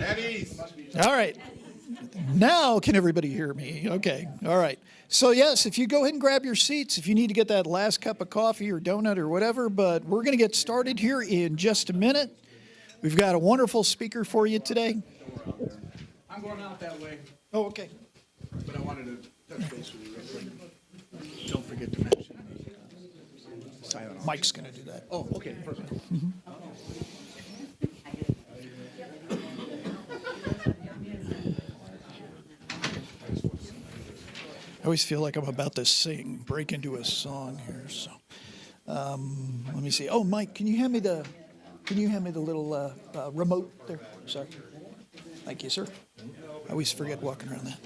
At ease. All right. Now can everybody hear me? Okay. All right. So yes, if you go ahead and grab your seats, if you need to get that last cup of coffee or donut or whatever, but we're going to get started here in just a minute. We've got a wonderful speaker for you today. I'm going out that way, Oh, okay. but I wanted to touch base with you real quick. Don't forget to mention the silent. Mike's going to do that. Oh, okay, perfect. I always feel like I'm about to break into a song here. So, let me see. Oh, Mike, can you hand me the little remote there? Sorry. Thank you, sir. I always forget walking around that.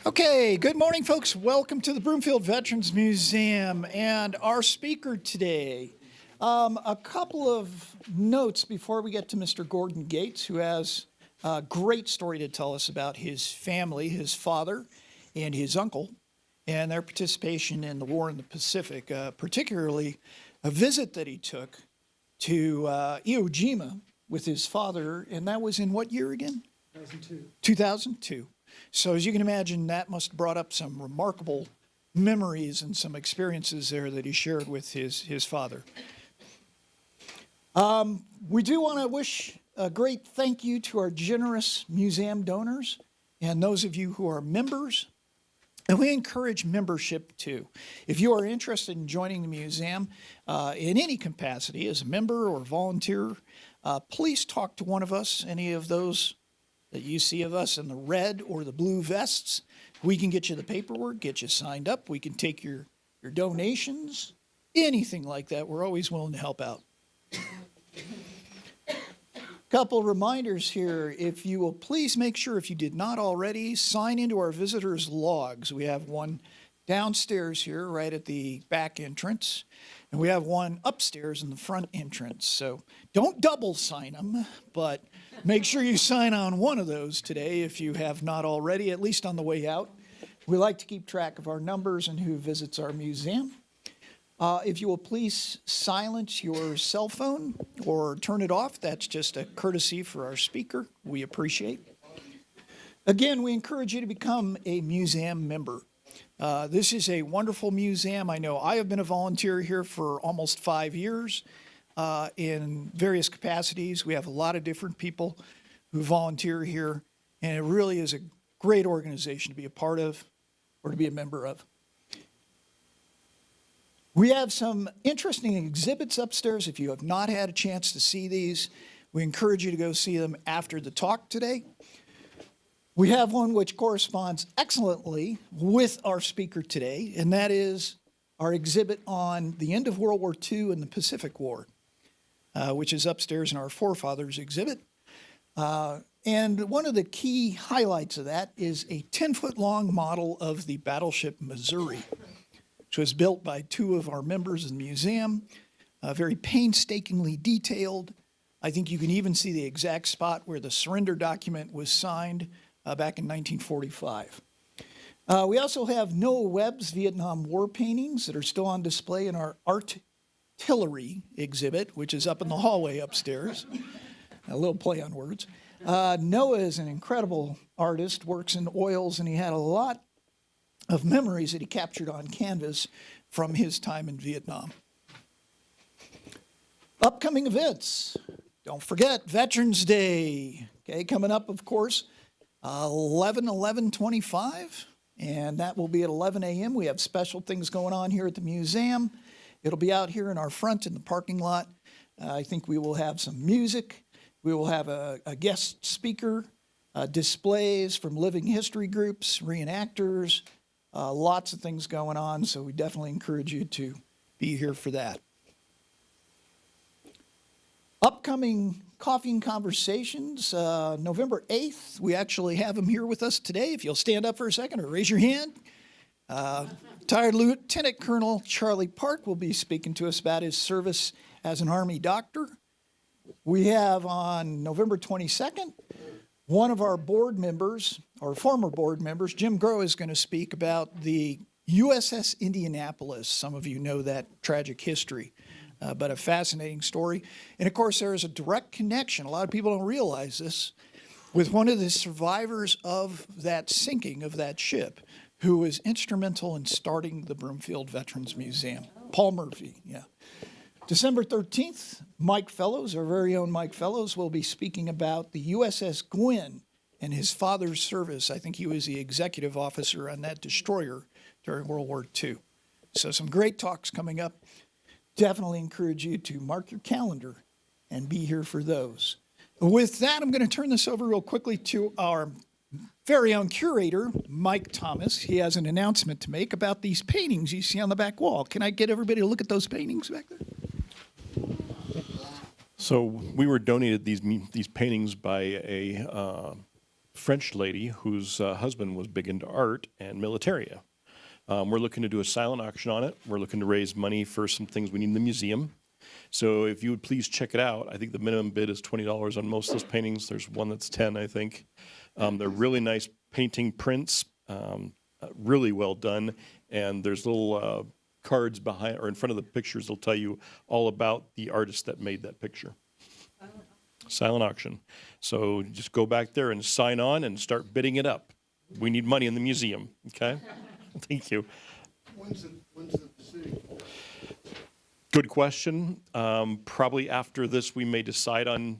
Okay, good morning, folks. Welcome to the Broomfield Veterans Museum and our speaker today. A couple of notes before we get to Mr. Gordon Gates, who has a great story to tell us about his family, his father and his uncle, and their participation in the war in the Pacific, particularly a visit that he took to Iwo Jima with his father, and that was in what year again? 2002. 2002. So as you can imagine, that must have brought up some remarkable memories and some experiences there that he shared with his father. We do want to wish a great thank you to our generous museum donors and those of you who are members. And we encourage membership too. If you are interested in joining the museum in any capacity as a member or volunteer, please talk to one of us, any of those that you see of us in the red or the blue vests. We can get you the paperwork, get you signed up. We can take your donations, anything like that. We're always willing to help out. Couple reminders here. If you will please make sure, if you did not already, sign into our visitors logs. We have one downstairs here right at the back entrance, and we have one upstairs in the front entrance. So don't double sign them, but make sure you sign on one of those today if you have not already, at least on the way out. We like to keep track of our numbers and who visits our museum. If you will please silence your cell phone or turn it off. That's just a courtesy for our speaker. We appreciate. Again, we encourage you to become a museum member. This is a wonderful museum. I know I have been a volunteer here for almost 5 years in various capacities. We have a lot of different people who volunteer here, and it really is a great organization to be a part of or to be a member of. We have some interesting exhibits upstairs. If you have not had a chance to see these, we encourage you to go see them after the talk today. We have one which corresponds excellently with our speaker today, and that is our exhibit on the end of World War II and the Pacific War, which is upstairs in our Forefathers exhibit. And one of the key highlights of that is a 10-foot-long model of the battleship Missouri, which was built by two of our members in the museum, very painstakingly detailed. I think you can even see the exact spot where the surrender document was signed back in 1945. We also have Noah Webb's Vietnam War paintings that are still on display in our artillery exhibit, which is up in the hallway upstairs. A little play on words. Noah is an incredible artist, works in oils, and he had a lot of memories that he captured on canvas from his time in Vietnam. Upcoming events. Don't forget Veterans Day. Okay, coming up, of course, 11/11/25, and that will be at 11 a.m. We have special things going on here at the museum. It'll be out here in our front in the parking lot. I think we will have some music. We will have a guest speaker, displays from living history groups, reenactors, lots of things going on, so we definitely encourage you to be here for that. Upcoming Coffee and Conversations, November 8th. We actually have him here with us today. If you'll stand up for a second or raise your hand. Retired Lieutenant Colonel Charlie Park will be speaking to us about his service as an Army doctor. We have on November 22nd, one of our board members, or former board members, Jim Groh, is going to speak about the USS Indianapolis. Some of you know that tragic history. but a fascinating story. And of course, there is a direct connection. A lot of people don't realize this, with one of the survivors of that sinking of that ship, who was instrumental in starting the Broomfield Veterans Museum. Paul Murphy, yeah. December 13th, Mike Fellows, our very own Mike Fellows, will be speaking about the USS Gwynn and his father's service. I think he was the executive officer on that destroyer during World War II. So some great talks coming up. Definitely encourage you to mark your calendar and be here for those. With that, I'm going to turn this over real quickly to our very own curator, Mike Thomas. He has an announcement to make about these paintings you see on the back wall. Can I get everybody to look at those paintings back there? So we were donated these paintings by a French lady whose husband was big into art and militaria. We're looking to do a silent auction on it. We're looking to raise money for some things we need in the museum. So if you would please check it out. I think the minimum bid is $20 on most of those paintings. There's one that's 10, I think. They're really nice painting prints, really well done. And there's little cards behind or in front of the pictures that'll tell you all about the artist that made that picture. Silent auction. So just go back there and sign on and start bidding it up. We need money in the museum, okay? Thank you. When's the decision? Good question. Probably after this, we may decide on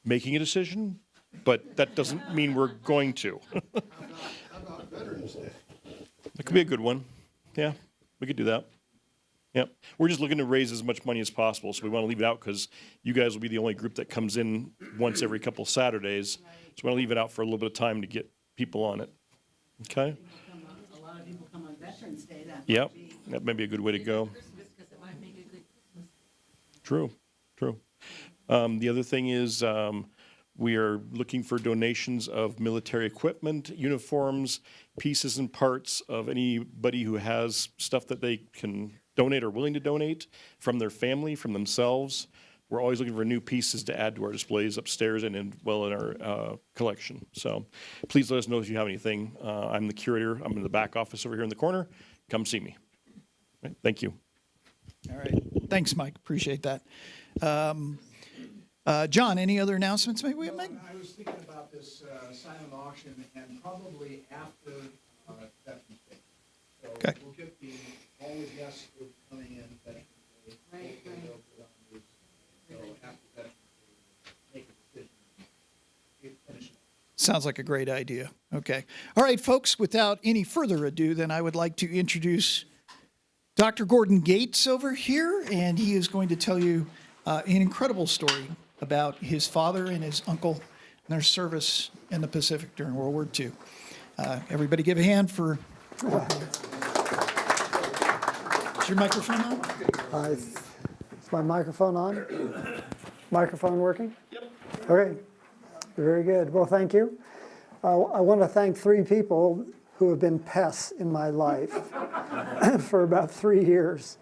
making a decision, but that doesn't mean we're going to. How about Veterans Day? That could be a good one. Yeah, we could do that. Yep. We're just looking to raise as much money as possible, so we want to leave it out because you guys will be the only group that comes in once every couple Saturdays. So we want to leave it out for a little bit of time to get people on it. Okay? A lot of people come on Veterans Day. Yep. That may be a good way to go. True. True. The other thing is we are looking for donations of military equipment, uniforms, pieces and parts of anybody who has stuff that they can donate or willing to donate from their family, from themselves. We're always looking for new pieces to add to our displays upstairs and in our collection. So please let us know if you have anything. I'm the curator. I'm in the back office over here in the corner. Come see me. Right, thank you. All right. Thanks, Mike. Appreciate that. John, any other announcements maybe we have made? I was thinking about this silent auction and probably after Veterans Day. So Okay. we'll get all the guests who are coming in Veterans Day. Right. So after Veterans Day, make a decision. Finish it. Sounds like a great idea. Okay. All right, folks, without any further ado, then I would like to introduce Dr. Gordon Gates over here, and he is going to tell you an incredible story about his father and his uncle and their service in the Pacific during World War II. Everybody give a hand for... Is your microphone on? Is my microphone on? Microphone working? Yep. Okay, very good. Well, thank you. I want to thank 3 people who have been pests in my life for about 3 years.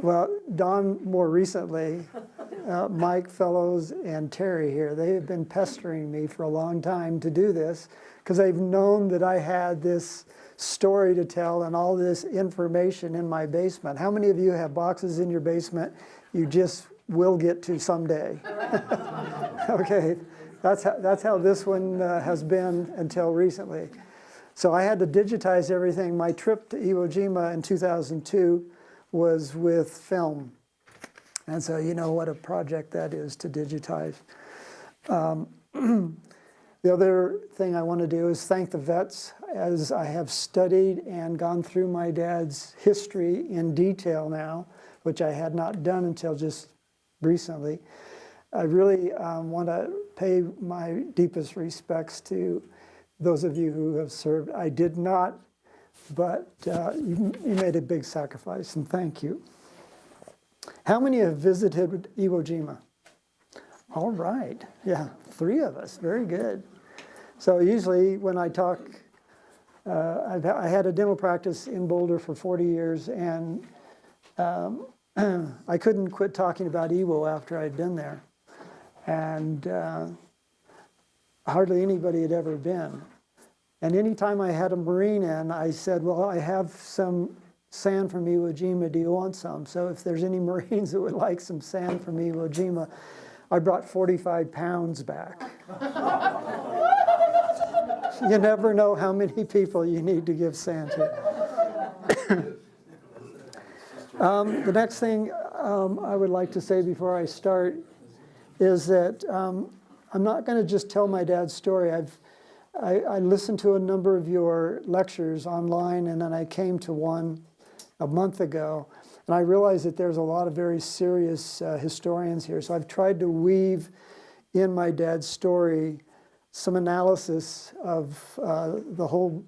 Well, Don more recently, Mike Fellows and Terry here, they have been pestering me for a long time to do this because they've known that I had this story to tell and all this information in my basement. How many of you have boxes in your basement you just will get to someday? Okay, that's how this one has been until recently. So I had to digitize everything. My trip to Iwo Jima in 2002 was with film. And so you know what a project that is to digitize. The other thing I want to do is thank the vets, as I have studied and gone through my dad's history in detail now, which I had not done until just recently. I really want to pay my deepest respects to those of you who have served. I did not, but you made a big sacrifice, and thank you. How many have visited Iwo Jima? All right, yeah, 3 of us, very good. So usually when I talk, I had a dental practice in Boulder for 40 years, and I couldn't quit talking about Iwo after I'd been there. And hardly anybody had ever been. And anytime I had a Marine in, I said, well, I have some sand from Iwo Jima, do you want some? So if there's any Marines that would like some sand from Iwo Jima, I brought 45 pounds back. You never know how many people you need to give sand to. The next thing I would like to say before I start is that I'm not going to just tell my dad's story. I listened to a number of your lectures online, and then I came to one a month ago, and I realized that there's a lot of very serious historians here. So I've tried to weave in my dad's story some analysis of the whole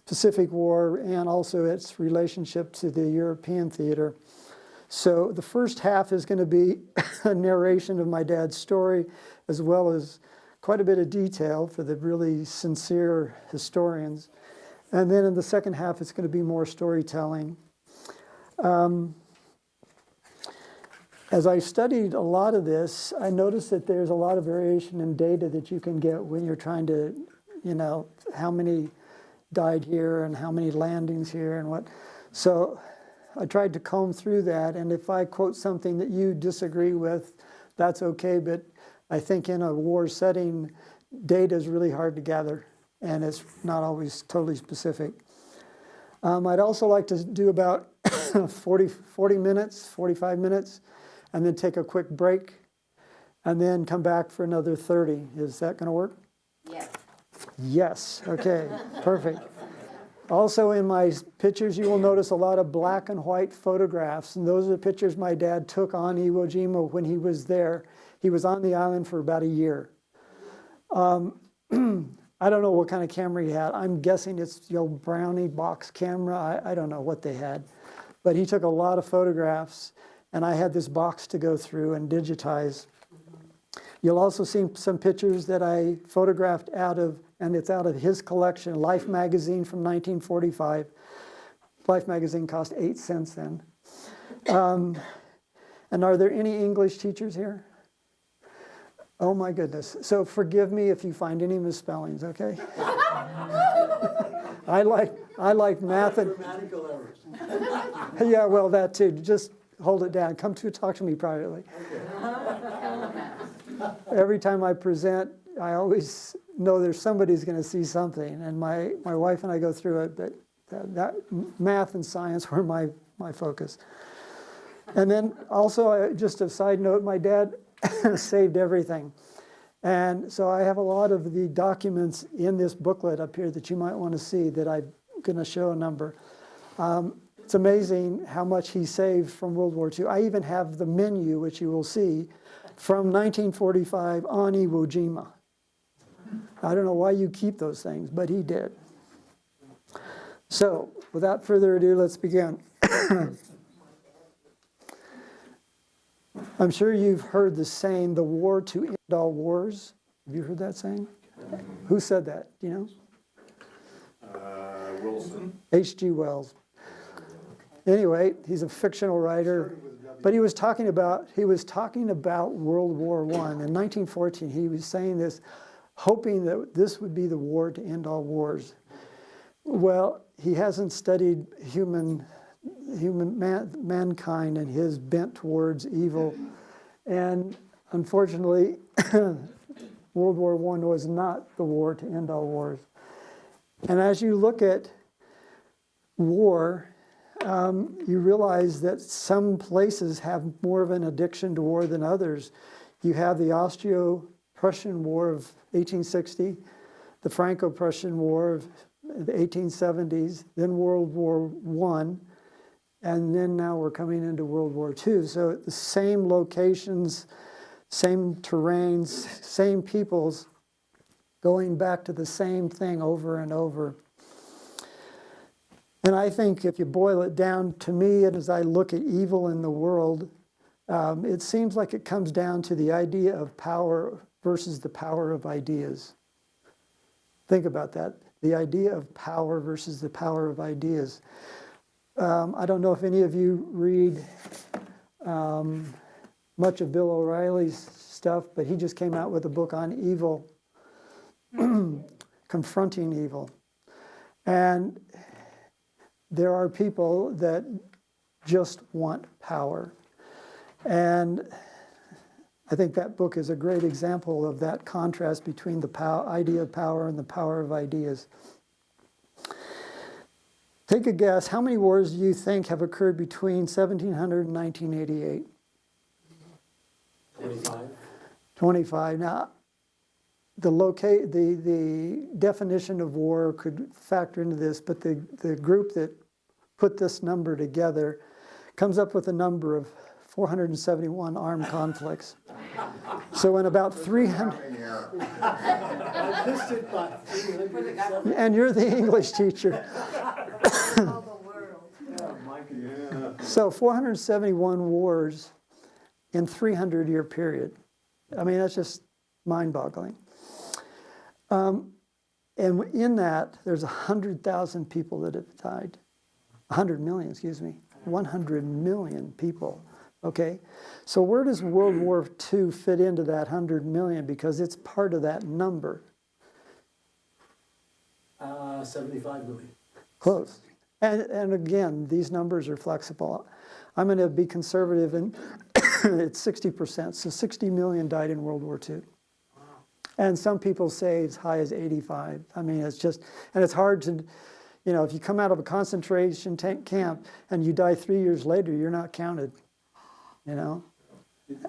Pacific War and also its relationship to the European theater. So the first half is going to be a narration of my dad's story, as well as quite a bit of detail for the really sincere historians. And then in the second half, it's going to be more storytelling. As I studied a lot of this, I noticed that there's a lot of variation in data that you can get when you're trying to, how many died here and how many landings here and what. So I tried to comb through that, and if I quote something that you disagree with, that's okay, but I think in a war setting, data is really hard to gather, and it's not always totally specific. I'd also like to do about 40 minutes, 45 minutes, and then take a quick break, and then come back for another 30. Is that going to work? Yes. Yes, okay, perfect. Also in my pictures, you will notice a lot of black and white photographs, and those are the pictures my dad took on Iwo Jima when he was there. He was on the island for about a year. I don't know what kind of camera he had. I'm guessing it's the old Brownie box camera. I don't know what they had. But he took a lot of photographs, and I had this box to go through and digitize. You'll also see some pictures that I photographed and it's out of his collection, Life magazine from 1945. Life magazine cost 8 cents then. And are there any English teachers here? Oh my goodness. So forgive me if you find any misspellings, okay? I like math and... Grammatical errors. Yeah, well, that too. Just hold it down. Come to talk to me privately. Every time I present, I always know there's somebody's going to see something, and my wife and I go through it, but that math and science were my focus. And then also, just a side note, my dad saved everything. And so I have a lot of the documents in this booklet up here that you might want to see that I'm going to show a number. It's amazing how much he saved from World War II. I even have the menu, which you will see, from 1945 on Iwo Jima. I don't know why you keep those things, but he did. So, without further ado, let's begin. I'm sure you've heard the saying, the war to end all wars. Have you heard that saying? Who said that? Do you know? Wilson. H.G. Wells. Anyway, he's a fictional writer, but he was talking about World War I. In 1914, he was saying this, hoping that this would be the war to end all wars. Well, he hasn't studied mankind and his bent towards evil, and unfortunately, World War I was not the war to end all wars. And as you look at war, you realize that some places have more of an addiction to war than others. You have the Austro-Prussian War of 1860, the Franco-Prussian War of the 1870s, then World War I, and then now we're coming into World War II. So the same locations, same terrains, same peoples, going back to the same thing over and over. And I think if you boil it down to me, and as I look at evil in the world, it seems like it comes down to the idea of power versus the power of ideas. Think about that. The idea of power versus the power of ideas. I don't know if any of you read much of Bill O'Reilly's stuff, but he just came out with a book on evil, confronting evil. And there are people that just want power. And I think that book is a great example of that contrast between the idea of power and the power of ideas. Take a guess, how many wars do you think have occurred between 1700 and 1988? 25. 25. Now, the definition of war could factor into this, but the group that put this number together comes up with a number of 471 armed conflicts. So in about 300, I listed by 307. and you're the English teacher. So 471 wars in 300-year period. I mean, that's just mind-boggling. And in that, there's 100,000 people that have died. 100 million, excuse me. 100 million people, okay? So where does World War II fit into that 100 million? Because it's part of that number. 75 million. Close. And again, these numbers are flexible. I'm going to be conservative, and it's 60%. So 60 million died in World War II. And some people say as high as 85. I mean, it's just, and it's hard to, you know, if you come out of a concentration camp and you die 3 years later, you're not counted, you know?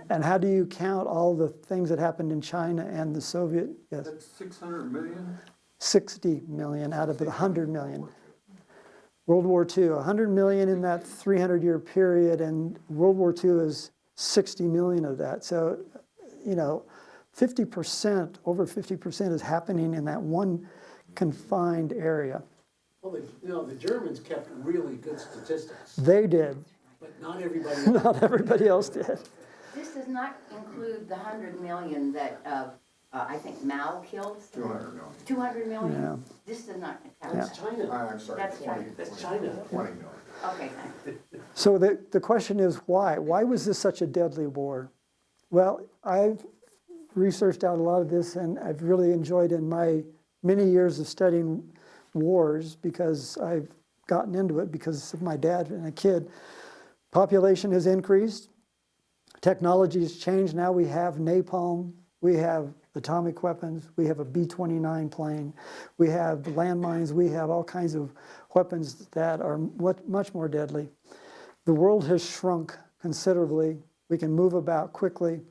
And how do you count all the things that happened in China and the Soviet? Yes. That's 600 million? 60 million out of the 100 million. World War II, 100 million in that 300-year period, and World War II is 60 million of that. So, you know, 50%, over 50% is happening in that one confined area. Well, the Germans kept really good statistics, They did, but not everybody else. not everybody else did. This does not include the 100 million that, I think Mao killed. 200 million. 200 million? Yeah. This does not count. That's China. I'm sorry, That's 20, China. That's China. 20 million. Okay, thanks. So the question is why? Why was this such a deadly war? Well, I've researched out a lot of this, and I've really enjoyed in my many years of studying wars, because I've gotten into it because of my dad and a kid. Population has increased. Technology has changed. Now we have napalm. We have atomic weapons. We have a B-29 plane. We have landmines. We have all kinds of weapons that are much more deadly. The world has shrunk considerably. We can move about quickly.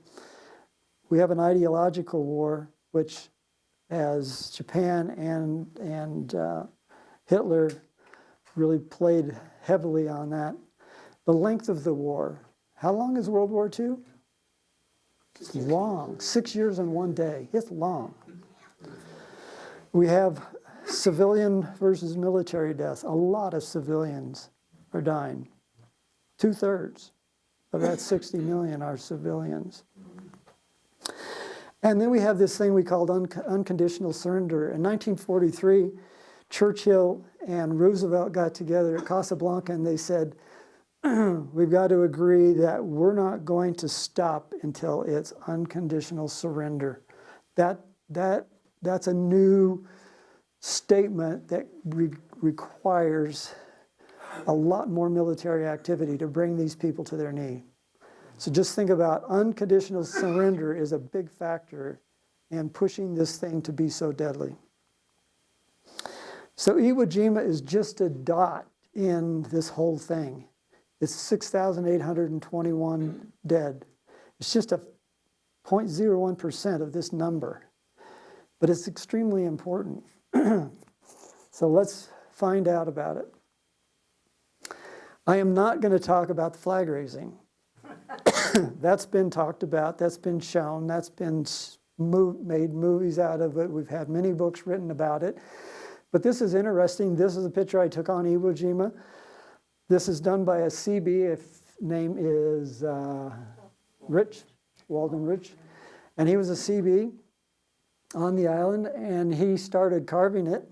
We have an ideological war, which as Japan and Hitler really played heavily on that. The length of the war. How long is World War II? It's long. 6 years and 1 day. It's long. We have civilian versus military deaths. A lot of civilians are dying. 2/3 of that 60 million are civilians. And then we have this thing we called unconditional surrender. In 1943, Churchill and Roosevelt got together at Casablanca, and they said, we've got to agree that we're not going to stop until it's unconditional surrender. That's a new statement that requires a lot more military activity to bring these people to their knee. So just think about unconditional surrender is a big factor in pushing this thing to be so deadly. So Iwo Jima is just a dot in this whole thing. It's 6,821 dead. It's just a 0.01% of this number, but it's extremely important. So let's find out about it. I am not going to talk about the flag raising. That's been talked about, that's been shown, that's been made movies out of it. We've had many books written about it. But this is interesting. This is a picture I took on Iwo Jima. This is done by a CB. His name is Rich, Walden Rich. And he was a CB on the island, and he started carving it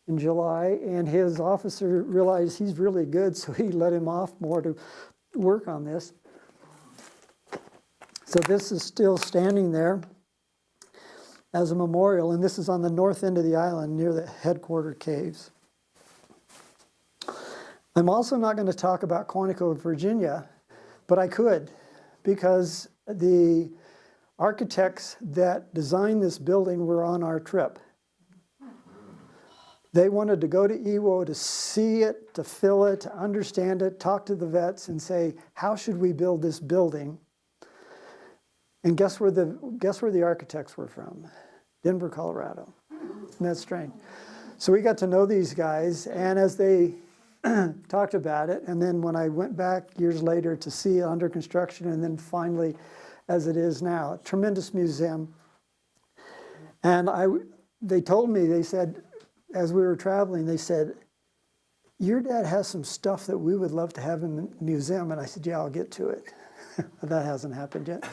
in July, and his officer realized he's really good, so he let him off more to work on this. So this is still standing there as a memorial, and this is on the north end of the island near the headquarter caves. I'm also not going to talk about Quantico, Virginia, but I could, because the architects that designed this building were on our trip. They wanted to go to Iwo to see it, to feel it, to understand it, talk to the vets and say, how should we build this building? And guess where the architects were from? Denver, Colorado. Isn't that strange? So we got to know these guys, and as they talked about it, and then when I went back years later to see it under construction, and then finally as it is now, a tremendous museum. And they told me, they said, as we were traveling, they said, your dad has some stuff that we would love to have in the museum. And I said, yeah, I'll get to it. But that hasn't happened yet.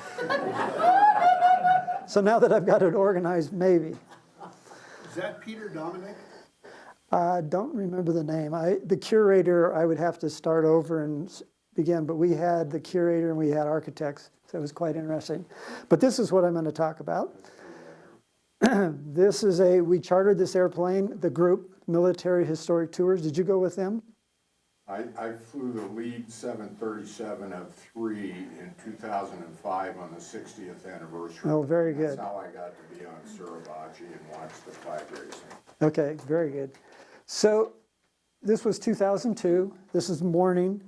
So now that I've got it organized, maybe. Is that Peter Dominic? I don't remember the name. The curator, I would have to start over and begin, but we had the curator and we had architects, so it was quite interesting. But this is what I'm going to talk about. We chartered this airplane, the group, Military Historic Tours. Did you go with them? I flew the lead 737 of 3 in 2005 on the 60th anniversary. Oh, very good. That's how I got to be on Suribachi and watch the flag racing. Okay, very good. So this was 2002. This is morning,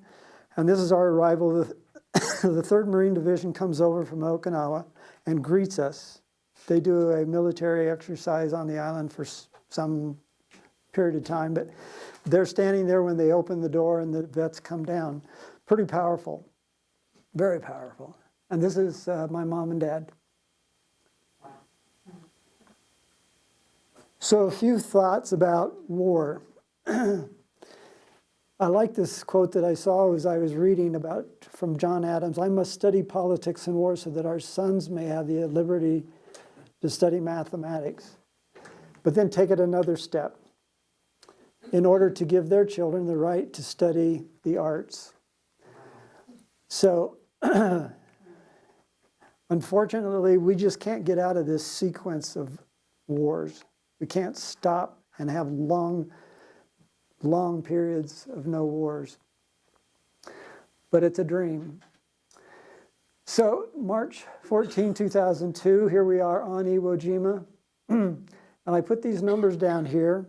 and this is our arrival. The 3rd Marine Division comes over from Okinawa and greets us. They do a military exercise on the island for some period of time, but they're standing there when they open the door and the vets come down. Pretty powerful, very powerful. And this is my mom and dad. So a few thoughts about war. I like this quote that I saw as I was reading about from John Adams. I must study politics and war so that our sons may have the liberty to study mathematics. But then take it another step. In order to give their children the right to study the arts. So, unfortunately, we just can't get out of this sequence of wars. We can't stop and have long periods of no wars. But it's a dream. So, March 14, 2002, here we are on Iwo Jima. And I put these numbers down here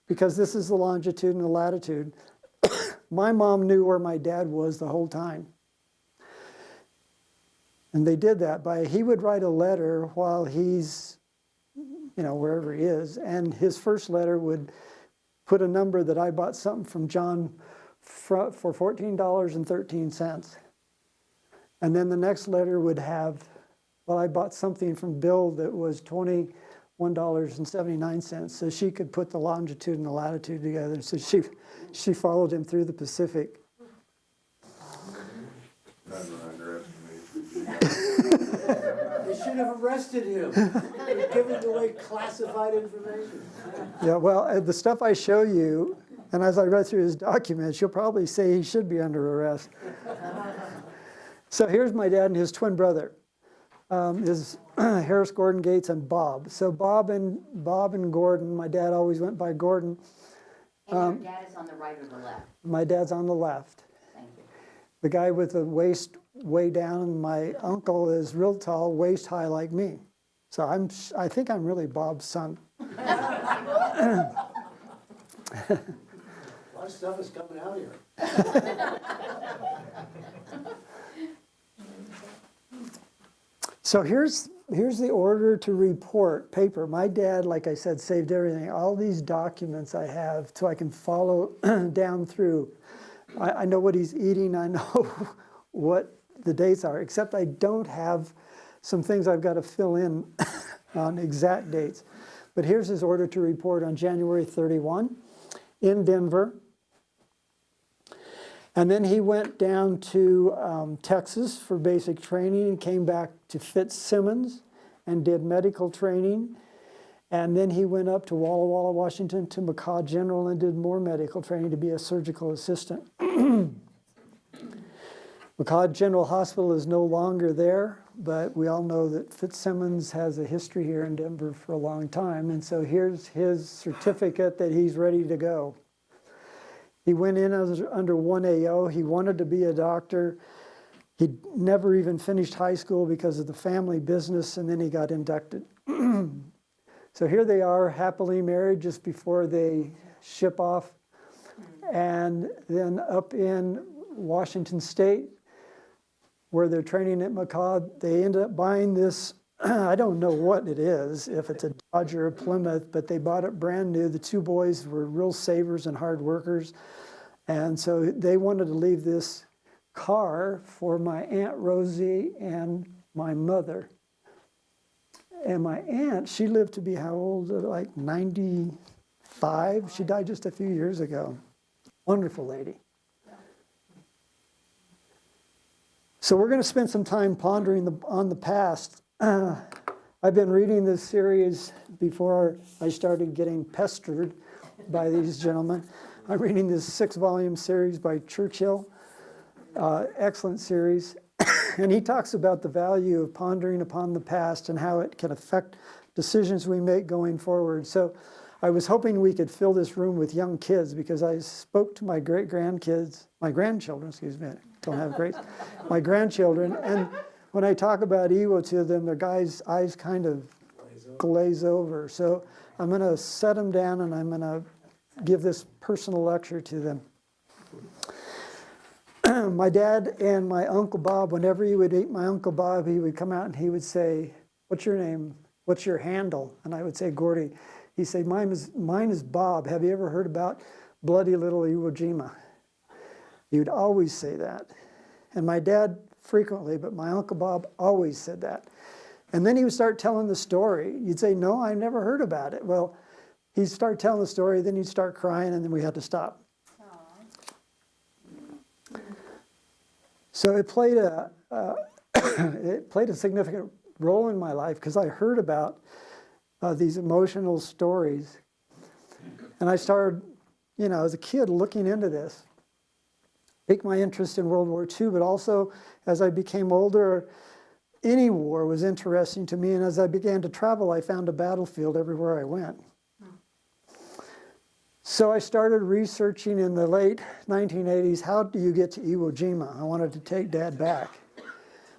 because this is the longitude and the latitude. My mom knew where my dad was the whole time. And they did that he would write a letter while he's, wherever he is, and his first letter would put a number that I bought something from John for $14.13. And then the next letter would have, I bought something from Bill that was $21.79, so she could put the longitude and the latitude together. So she followed him through the Pacific. Never underestimate. They should have arrested him. They're giving away classified information. Yeah, well, the stuff I show you, and as I read through his documents, you'll probably say he should be under arrest. So here's my dad and his twin brother. Is Harris, Gordon, Gates, and Bob. So Bob and Gordon, my dad always went by Gordon. And your dad is on the right or the left? My dad's on the left. Thank you. The guy with the waist way down, and my uncle is real tall, waist high like me. So I think I'm really Bob's son. A lot of stuff is coming out here. So here's the order to report paper. My dad, like I said, saved everything. All these documents I have so I can follow down through. I know what he's eating. I know what the dates are, except I don't have some things I've got to fill in on exact dates. But here's his order to report on January 31 in Denver. And then he went down to Texas for basic training and came back to Fitzsimmons and did medical training. And then he went up to Walla Walla, Washington to McCaw General and did more medical training to be a surgical assistant. McCaw General Hospital is no longer there, but we all know that Fitzsimmons has a history here in Denver for a long time. And so here's his certificate that he's ready to go. He went in under 1AO. He wanted to be a doctor. He never even finished high school because of the family business, and then he got inducted. So here they are, happily married just before they ship off. And then up in Washington State, where they're training at Macaw, they ended up buying this, I don't know what it is, if it's a Dodge or a Plymouth, but they bought it brand new. The two boys were real savers and hard workers. And so they wanted to leave this car for my Aunt Rosie and my mother. And my aunt, she lived to be how old? Like 95. She died just a few years ago. Wonderful lady. So we're going to spend some time pondering on the past. I've been reading this series before I started getting pestered by these gentlemen. I'm reading this 6-volume series by Churchill. Excellent series. And he talks about the value of pondering upon the past and how it can affect decisions we make going forward. So I was hoping we could fill this room with young kids, because I spoke to my grandchildren, excuse me, I don't have great, my grandchildren. And when I talk about Iwo to them, their guys' eyes kind of glaze over. So I'm going to set them down and I'm going to give this personal lecture to them. My dad and my Uncle Bob, whenever he would meet my Uncle Bob, he would come out and he would say, "What's your name? What's your handle?" And I would say, "Gordy." He'd say, mine is Bob. Have you ever heard about bloody little Iwo Jima? He would always say that. And my dad frequently, but my Uncle Bob always said that. And then he would start telling the story. You'd say, "No, I never heard about it." Well, he'd start telling the story, then he'd start crying, and then we had to stop. So it played a significant role in my life, because I heard about these emotional stories. And I started, as a kid looking into this. Piqued my interest in World War II, but also as I became older, any war was interesting to me. And as I began to travel, I found a battlefield everywhere I went. So I started researching in the late 1980s, how do you get to Iwo Jima? I wanted to take Dad back.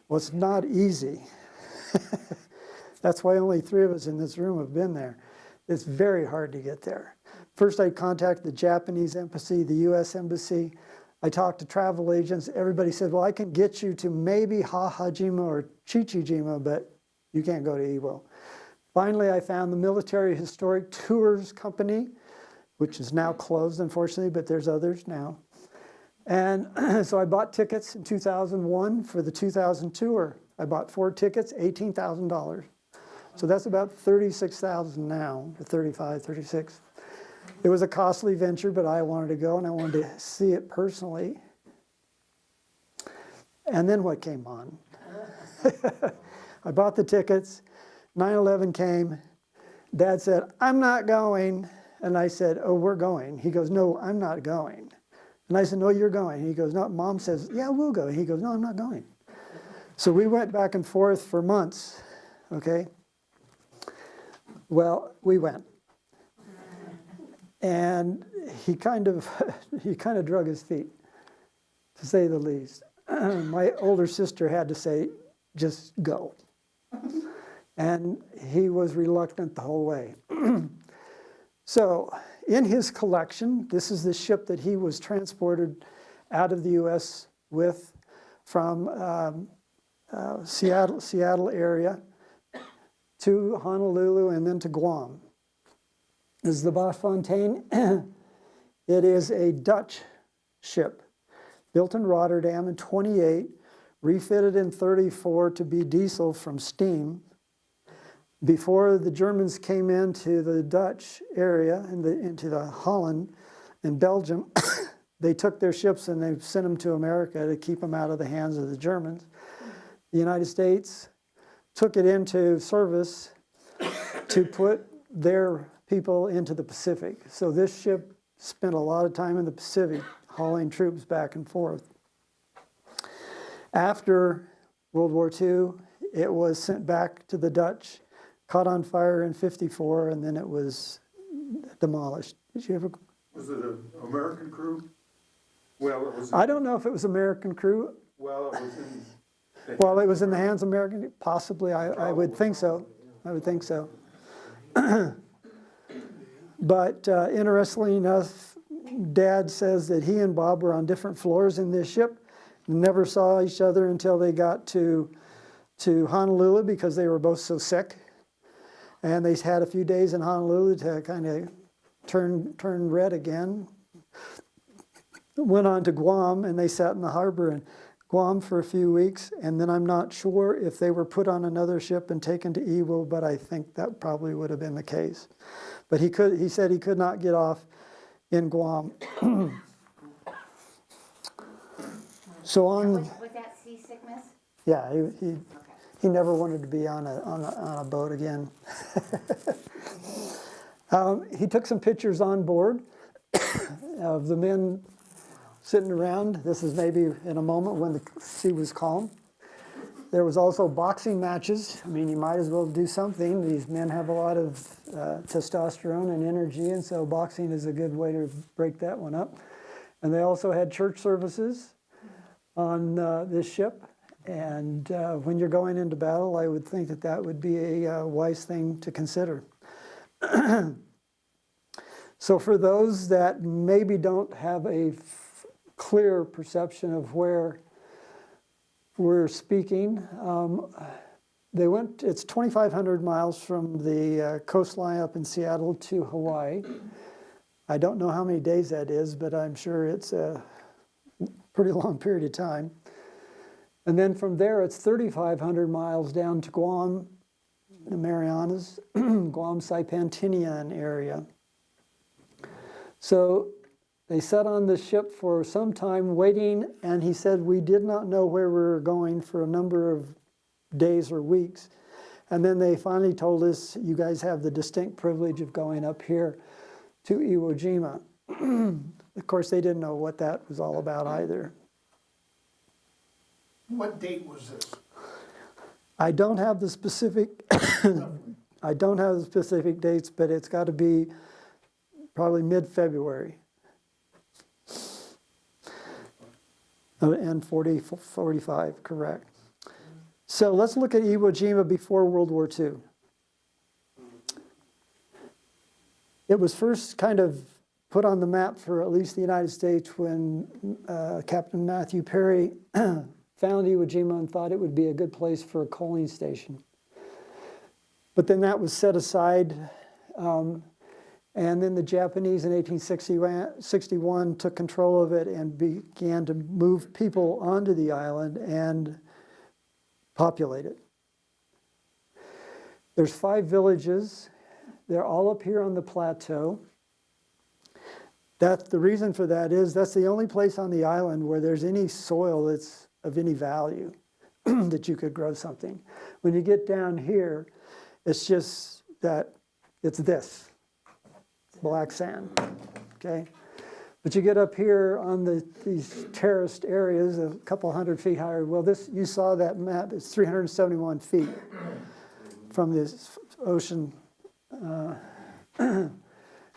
Well, it's not easy. That's why only 3 of us in this room have been there. It's very hard to get there. First, I contacted the Japanese embassy, the US embassy. I talked to travel agents. Everybody said, "Well, I can get you to maybe Hahajima or Chichijima, but you can't go to Iwo." Finally, I found the Military Historic Tours Company, which is now closed, unfortunately, but there's others now. And so I bought tickets in 2001 for the 2000 tour. I bought 4 tickets, $18,000. So that's about $36,000 now, or 35, 36. It was a costly venture, but I wanted to go, and I wanted to see it personally. And then what came on? I bought the tickets. 9/11 came. Dad said, "I'm not going." And I said, "Oh, we're going." He goes, "No, I'm not going." And I said, "No, you're going." He goes, "No." Mom says, "Yeah, we'll go." He goes, "No, I'm not going." So we went back and forth for months, okay? Well, we went. And he kind of drug his feet, to say the least. My older sister had to say, "Just go." And he was reluctant the whole way. So in his collection, this is the ship that he was transported out of the U.S. with from Seattle area to Honolulu and then to Guam. This is the Bosfontein. It is a Dutch ship built in Rotterdam in 28, refitted in 34 to be diesel from steam. Before the Germans came into the Dutch area, into the Holland and Belgium, they took their ships and they sent them to America to keep them out of the hands of the Germans. The United States took it into service to put their people into the Pacific. So this ship spent a lot of time in the Pacific, hauling troops back and forth. After World War II, it was sent back to the Dutch, caught on fire in '54, and then it was demolished. Did you ever? Was it an American crew? Well, it was, I don't know if it was American crew. well, it was in. Well, it was in the hands of American, possibly, I would think so. I would think so. But interestingly enough, Dad says that he and Bob were on different floors in this ship, never saw each other until they got to Honolulu because they were both so sick. And they had a few days in Honolulu to kind of turn red again. Went on to Guam, and they sat in the harbor in Guam for a few weeks, and then I'm not sure if they were put on another ship and taken to Iwo, but I think that probably would have been the case. But he said he could not get off in Guam. So on, Was that seasickness? yeah, he never wanted to be on a boat again. He took some pictures on board of the men sitting around. This is maybe in a moment when the sea was calm. There was also boxing matches. I mean, you might as well do something. These men have a lot of testosterone and energy, and so boxing is a good way to break that one up. And they also had church services on this ship. And when you're going into battle, I would think that that would be a wise thing to consider. So for those that maybe don't have a clear perception of where we're speaking, it's 2,500 miles from the coastline up in Seattle to Hawaii. I don't know how many days that is, but I'm sure it's a pretty long period of time. And then from there, it's 3,500 miles down to Guam, the Marianas, Guam, Saipan, area. So they sat on the ship for some time waiting, and he said, we did not know where we were going for a number of days or weeks. And then they finally told us, you guys have the distinct privilege of going up here to Iwo Jima. Of course, they didn't know what that was all about either. What date was this? I don't have the specific, I don't have the specific dates, but it's got to be probably mid-February. And 45, correct. So let's look at Iwo Jima before World War II. It was first kind of put on the map for at least the United States when Captain Matthew Perry found Iwo Jima and thought it would be a good place for a coaling station. But then that was set aside, and then the Japanese in 1861 took control of it and began to move people onto the island and populate it. There's 5 villages. They're all up here on the plateau. The reason for that is that's the only place on the island where there's any soil that's of any value that you could grow something. When you get down here, it's just that it's this, black sand, okay? But you get up here on these terraced areas, a couple 100 feet higher. Well, you saw that map, it's 371 feet from this ocean.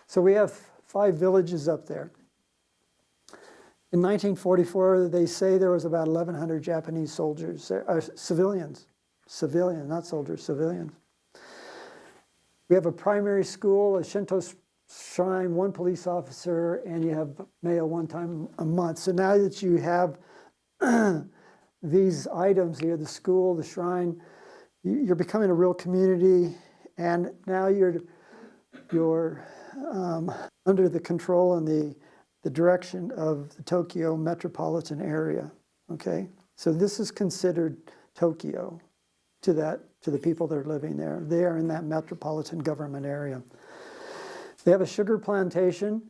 So we have 5 villages up there. In 1944, they say there was about 1,100 Japanese soldiers, civilians, not soldiers, civilians. We have a primary school, a Shinto shrine, 1 police officer, and you have mail 1 time a month. So now that you have these items here, the school, the shrine, you're becoming a real community, and now you're under the control and the direction of the Tokyo metropolitan area, okay? So this is considered Tokyo to the people that are living there. They are in that metropolitan government area. They have a sugar plantation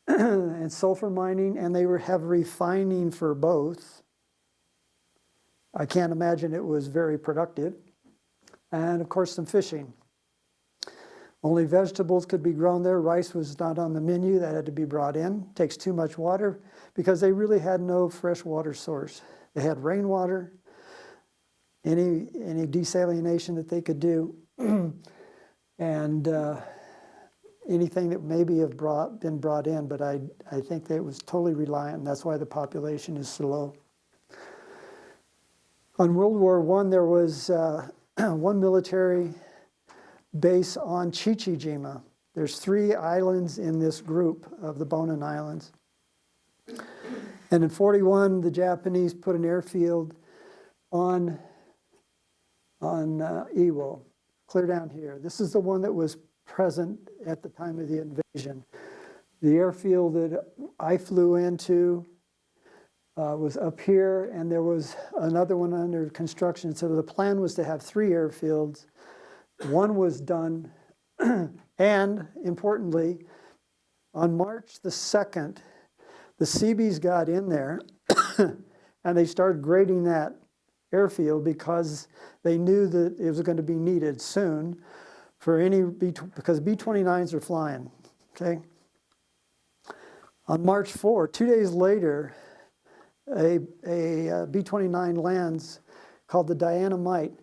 and sulfur mining, and they have refining for both. I can't imagine it was very productive. And of course, some fishing. Only vegetables could be grown there. Rice was not on the menu. That had to be brought in. Takes too much water because they really had no fresh water source. They had rainwater, any desalination that they could do. And anything that maybe have been brought in, but I think that it was totally reliant, and that's why the population is so low. On World War I, there was one military base on Iwo Jima. There's 3 islands in this group of the Bonin Islands. And in 41, the Japanese put an airfield on Iwo, clear down here. This is the one that was present at the time of the invasion. The airfield that I flew into was up here, and there was another one under construction. So the plan was to have 3 airfields. One was done, and importantly, on March the 2nd, the Seabees got in there and they started grading that airfield because they knew that it was going to be needed soon for because B-29s are flying, okay? On March 4, 2 days later, a B-29 lands called the Dynamite,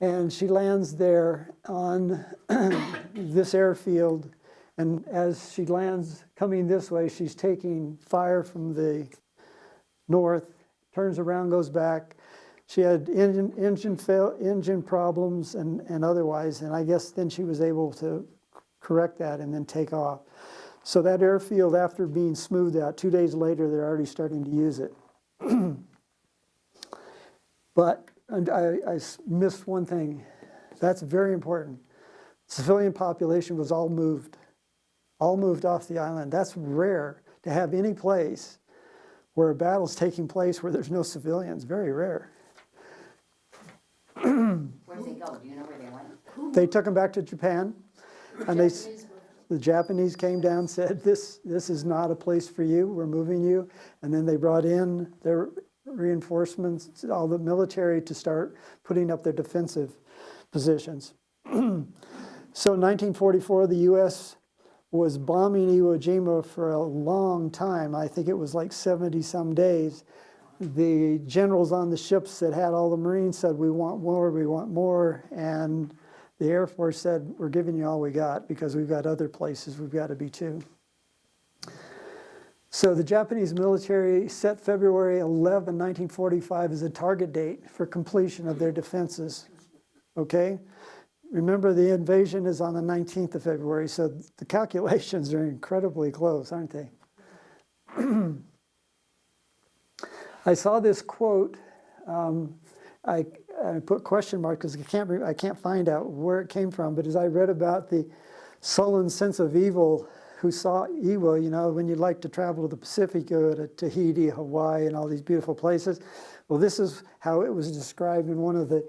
and she lands there on this airfield, and as she lands coming this way, she's taking fire from the north, turns around, goes back. She had engine problems and otherwise, and I guess then she was able to correct that and then take off. So that airfield, after being smoothed out, 2 days later, they're already starting to use it. But I missed one thing. That's very important. Civilian population was all moved off the island. That's rare to have any place where a battle's taking place where there's no civilians. Very rare. Where did they go? Do you know where they went? They took them back to Japan, and the Japanese came down and said, this is not a place for you, we're moving you. And then they brought in their reinforcements, all the military, to start putting up their defensive positions. So in 1944, the U.S. was bombing Iwo Jima for a long time. I think it was like 70-some days. The generals on the ships that had all the Marines said, we want more, and the Air Force said, we're giving you all we got because we've got other places we've got to be too. So the Japanese military set February 11, 1945 as a target date for completion of their defenses, okay? Remember, the invasion is on the 19th of February, so the calculations are incredibly close, aren't they? I saw this quote. I put question mark because I can't find out where it came from. But as I read about the sullen sense of evil who saw Iwo, you know, when you'd like to travel to the Pacific, go to Tahiti, Hawaii, and all these beautiful places. Well, this is how it was described in one of the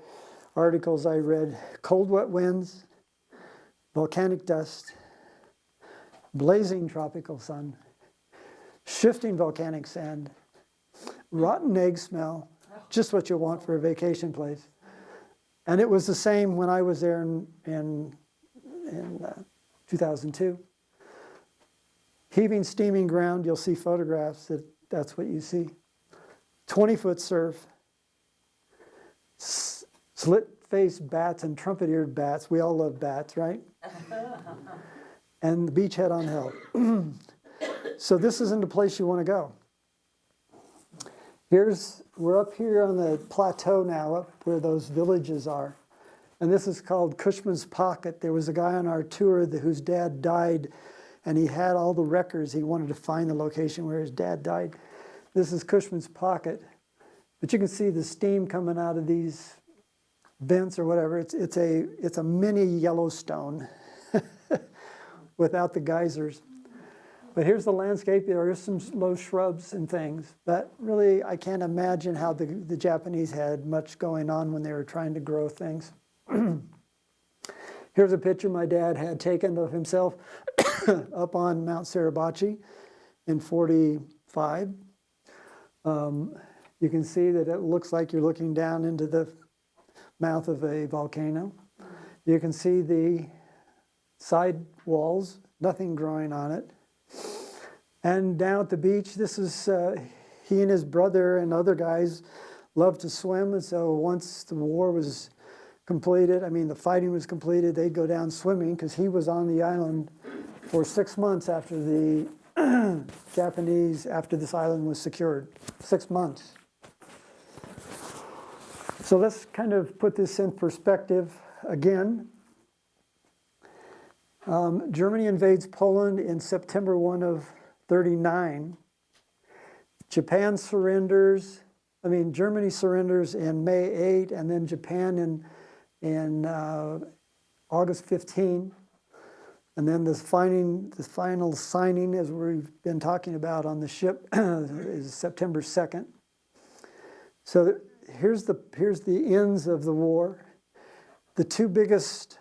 articles I read: cold, wet winds, volcanic dust, blazing tropical sun, shifting volcanic sand, rotten egg smell, just what you want for a vacation place. And it was the same when I was there in 2002. Heaving, steaming ground, you'll see photographs that's what you see. 20-foot surf, slit-faced bats and trumpet-eared bats. We all love bats, right? And the beachhead on hell. So this isn't a place you want to go. We're up here on the plateau now, up where those villages are. And this is called Cushman's Pocket. There was a guy on our tour whose dad died, and he had all the records. He wanted to find the location where his dad died. This is Cushman's Pocket. But you can see the steam coming out of these vents or whatever. It's a mini Yellowstone without the geysers. But here's the landscape. There are some low shrubs and things. But really, I can't imagine how the Japanese had much going on when they were trying to grow things. Here's a picture my dad had taken of himself up on Mount Suribachi in 45. You can see that it looks like you're looking down into the mouth of a volcano. You can see the side walls, nothing growing on it. And down at the beach, this is he and his brother and other guys loved to swim. And so once the war was completed, the fighting was completed, they'd go down swimming because he was on the island for 6 months after the Japanese, after this island was secured. 6 months. So let's kind of put this in perspective again. Germany invades Poland in September 1 of 39. Germany surrenders in May 8, and then Japan in August 15. And then the final signing, as we've been talking about on the ship, is September 2nd. So here's the ends of the war. The two biggest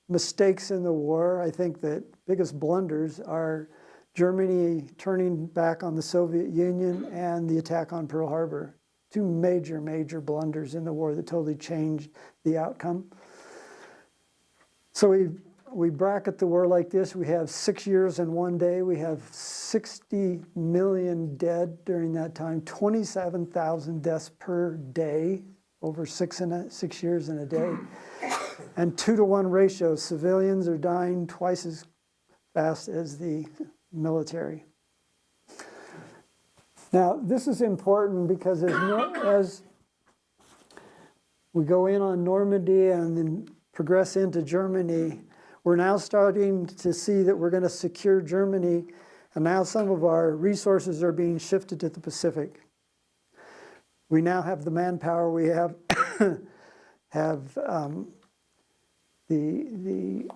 mistakes in the war, I think that biggest blunders, are Germany turning back on the Soviet Union and the attack on Pearl Harbor. Two major, major blunders in the war that totally changed the outcome. So we bracket the war like this. We have 6 years and 1 day. We have 60 million dead during that time, 27,000 deaths per day over 6 years and a day. And 2-to-1 ratio. Civilians are dying twice as fast as the military. Now, this is important because as we go in on Normandy and then progress into Germany, we're now starting to see that we're going to secure Germany, and now some of our resources are being shifted to the Pacific. We now have the manpower, we have the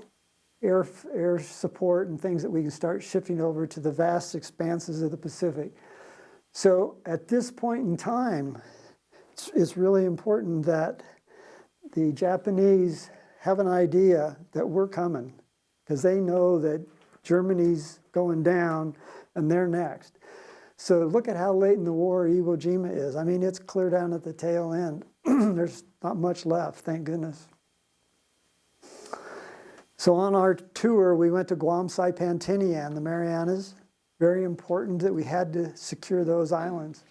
air support and things that we can start shifting over to the vast expanses of the Pacific. So at this point in time, it's really important that the Japanese have an idea that we're coming, because they know that Germany's going down and they're next. So look at how late in the war Iwo Jima is. I mean, it's clear down at the tail end. There's not much left, thank goodness. So on our tour, we went to Guam, Saipan, Tinian, the Marianas. Very important that we had to secure those islands.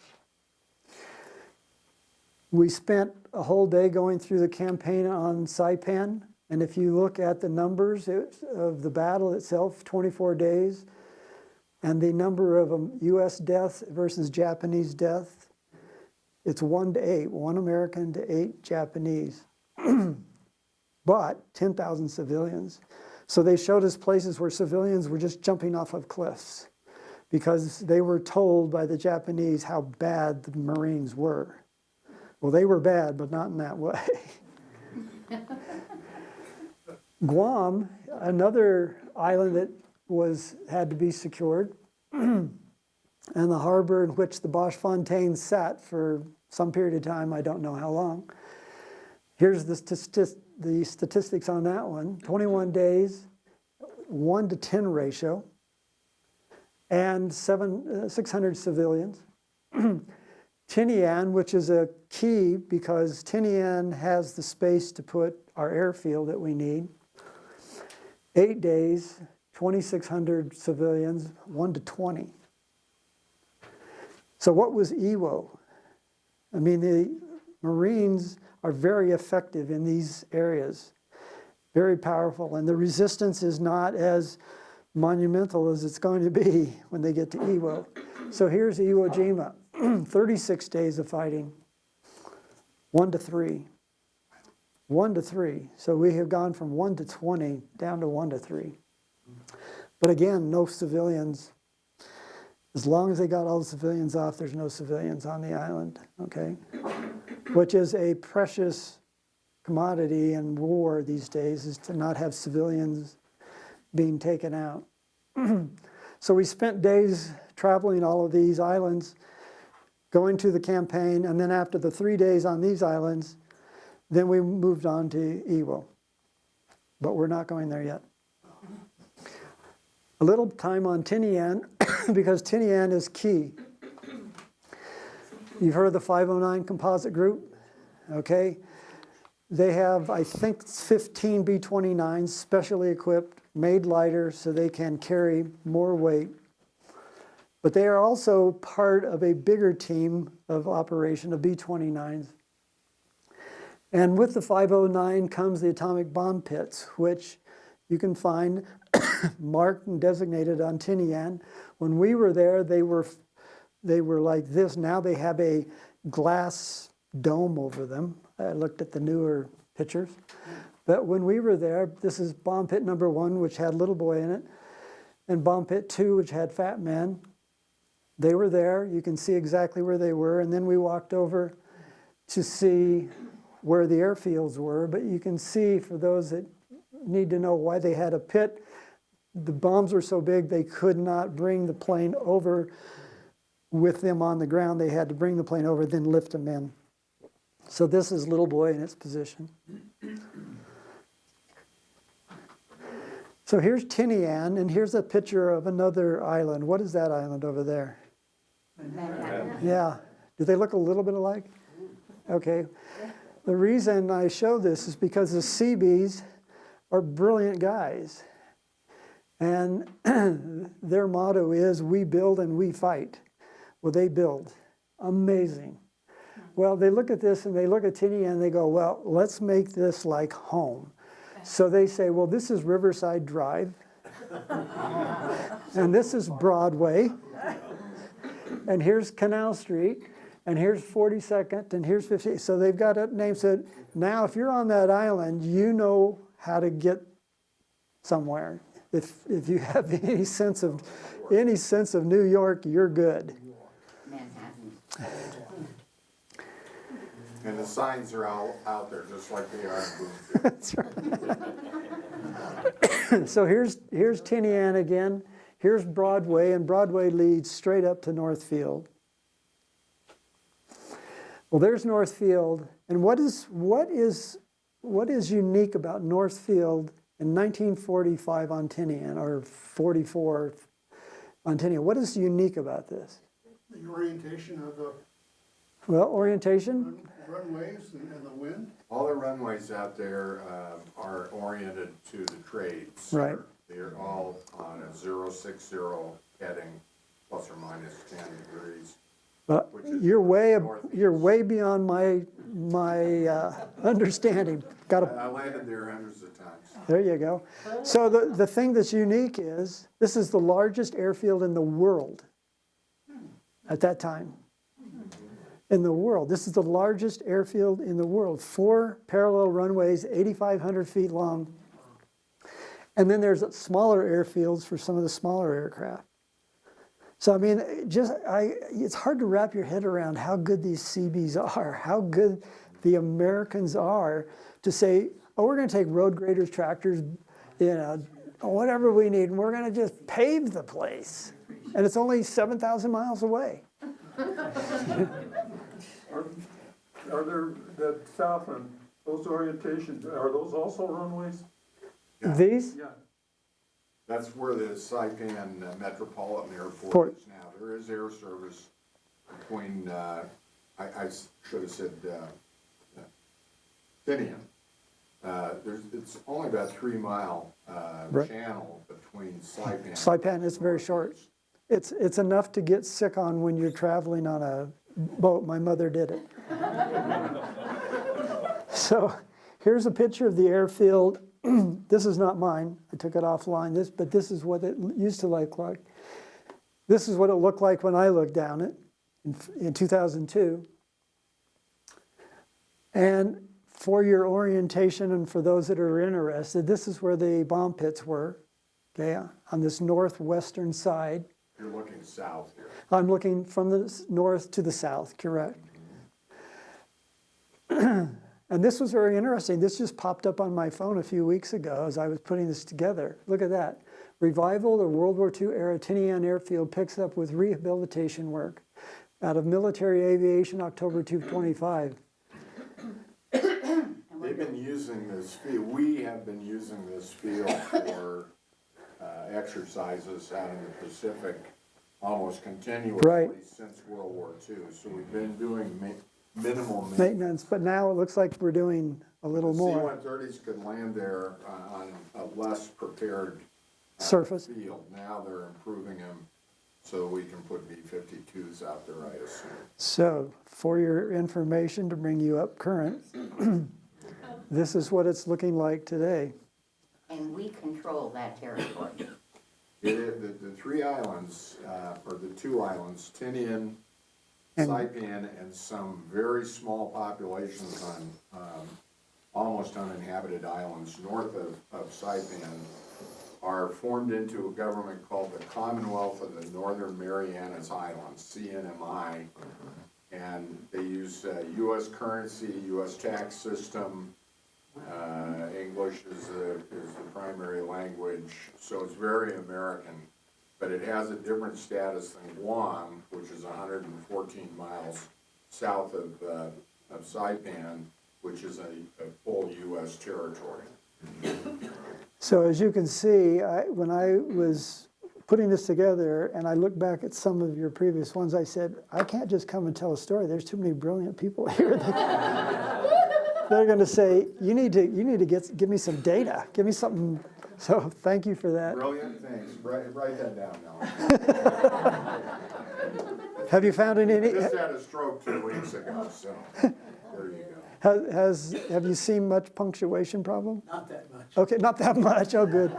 We spent a whole day going through the campaign on Saipan, and if you look at the numbers of the battle itself, 24 days, and the number of U.S. deaths versus Japanese deaths, it's 1 to 8, 1 American to 8 Japanese, but 10,000 civilians. So they showed us places where civilians were just jumping off of cliffs because they were told by the Japanese how bad the Marines were. Well, they were bad, but not in that way. Guam, another island that had to be secured, and the harbor in which the Bosch Fontaine sat for some period of time, I don't know how long. Here's the statistics on that one. 21 days, 1 to 10 ratio, and 600 civilians. Tinian, which is a key because Tinian has the space to put our airfield that we need. 8 days, 2,600 civilians, 1 to 20. So what was Iwo? I mean, the Marines are very effective in these areas, very powerful, and the resistance is not as monumental as it's going to be when they get to Iwo. So here's Iwo Jima, 36 days of fighting, 1 to 3. 1 to 3. So we have gone from 1 to 20 down to 1 to 3. But again, no civilians. As long as they got all the civilians off, there's no civilians on the island, okay? Which is a precious commodity in war these days, is to not have civilians being taken out. So we spent days traveling all of these islands, going to the campaign, and then after the 3 days on these islands, then we moved on to Iwo. But we're not going there yet. A little time on Tinian, because Tinian is key. You've heard of the 509 composite group, okay? They have, I think, 15 B-29s, specially equipped, made lighter so they can carry more weight. But they are also part of a bigger team of operation of B-29s. And with the 509 comes the atomic bomb pits, which you can find marked and designated on Tinian. When we were there, they were like this. Now they have a glass dome over them. I looked at the newer pictures. But when we were there, this is bomb pit number 1, which had Little Boy in it, and bomb pit 2, which had Fat Man. They were there. You can see exactly where they were. And then we walked over to see where the airfields were. But you can see, for those that need to know why they had a pit, the bombs were so big they could not bring the plane over with them on the ground. They had to bring the plane over, then lift them in. So this is Little Boy in its position. So here's Tinian, and here's a picture of another island. What is that island over there? Manhattan. Yeah. Do they look a little bit alike? Okay. The reason I show this is because the Seabees are brilliant guys. And their motto is, we build and we fight. Well, they build. Amazing. Well, they look at this and they look at Tinian and they go, well, let's make this like home. So they say, well, this is Riverside Drive. And this is Broadway. And here's Canal Street. And here's 42nd. And here's 50th. So they've got it named. So now if you're on that island, you know how to get somewhere. If you have any sense of New York, you're good. Manhattan. And the signs are out there just like they are in Bloomfield. That's right. So here's Tinian again. Here's Broadway, and Broadway leads straight up to Northfield. Well, there's Northfield, and what is unique about Northfield in 1945 on Tinian, or 44 on Tinian? What is unique about this? The orientation of the Well, orientation. runways and the wind. All the runways out there are oriented to the trades. Right. They're all on a 060 heading, plus or minus 10 degrees. But Which is you're northeast. way beyond my understanding. Got to. I landed there hundreds of times. There you go. So the thing that's unique is this is the largest airfield in the world at that time. In the world. This is the largest airfield in the world. 4 parallel runways, 8,500 feet long. And then there's smaller airfields for some of the smaller aircraft. So I mean, it's hard to wrap your head around how good these Seabees are, how good the Americans are to say, oh, we're going to take road graders, tractors, whatever we need, and we're going to just pave the place. And it's only 7,000 miles away. Are there, that south and those orientations, are those also runways? Yeah. These? Yeah. That's where the Saipan Metropolitan Airport Port. is now. There is air service between, I should have said, Tinian. It's only about 3 mile Right. channel between Saipan. Saipan is very short. It's enough to get sick on when you're traveling on a boat. My mother did it. So here's a picture of the airfield. This is not mine. I took it offline. But this is what it used to look like. This is what it looked like when I looked down it in 2002. And for your orientation and for those that are interested, this is where the bomb pits were, okay, on this northwestern side. You're looking south here. I'm looking from the north to the south, correct. And this was very interesting. This just popped up on my phone a few weeks ago as I was putting this together. Look at that. Revival of World War II era Tinian Airfield picks up with rehabilitation work out of military aviation, October 225. They've been using this field, we have been using this field for exercises out in the Pacific almost continuously Right. since World War II. So we've been doing minimal Maintenance, but now it looks like we're doing a little more. C-130s could land there on a less prepared Surface. field. Now they're improving them so we can put B-52s out there, I assume. So for your information, to bring you up current, this is what it's looking like today. And we control that territory. The three islands, or the two islands, Tinian, Saipan, and some very small populations on almost uninhabited islands north of Saipan are formed into a government called the Commonwealth of the Northern Marianas Islands, CNMI. And they use U.S. currency, U.S. tax system. English is the primary language, so it's very American. But it has a different status than Guam, which is 114 miles south of Saipan, which is a full U.S. territory. So as you can see, when I was putting this together and I look back at some of your previous ones, I said, I can't just come and tell a story. There's too many brilliant people here. They're going to say, you need to give me some data. Give me something. So thank you for that. Brilliant things. Write that down now. Have you found any? I just had a stroke 2 weeks ago, so there you go. Have you seen much punctuation problem? Not that much. Okay, not that much. Oh, good.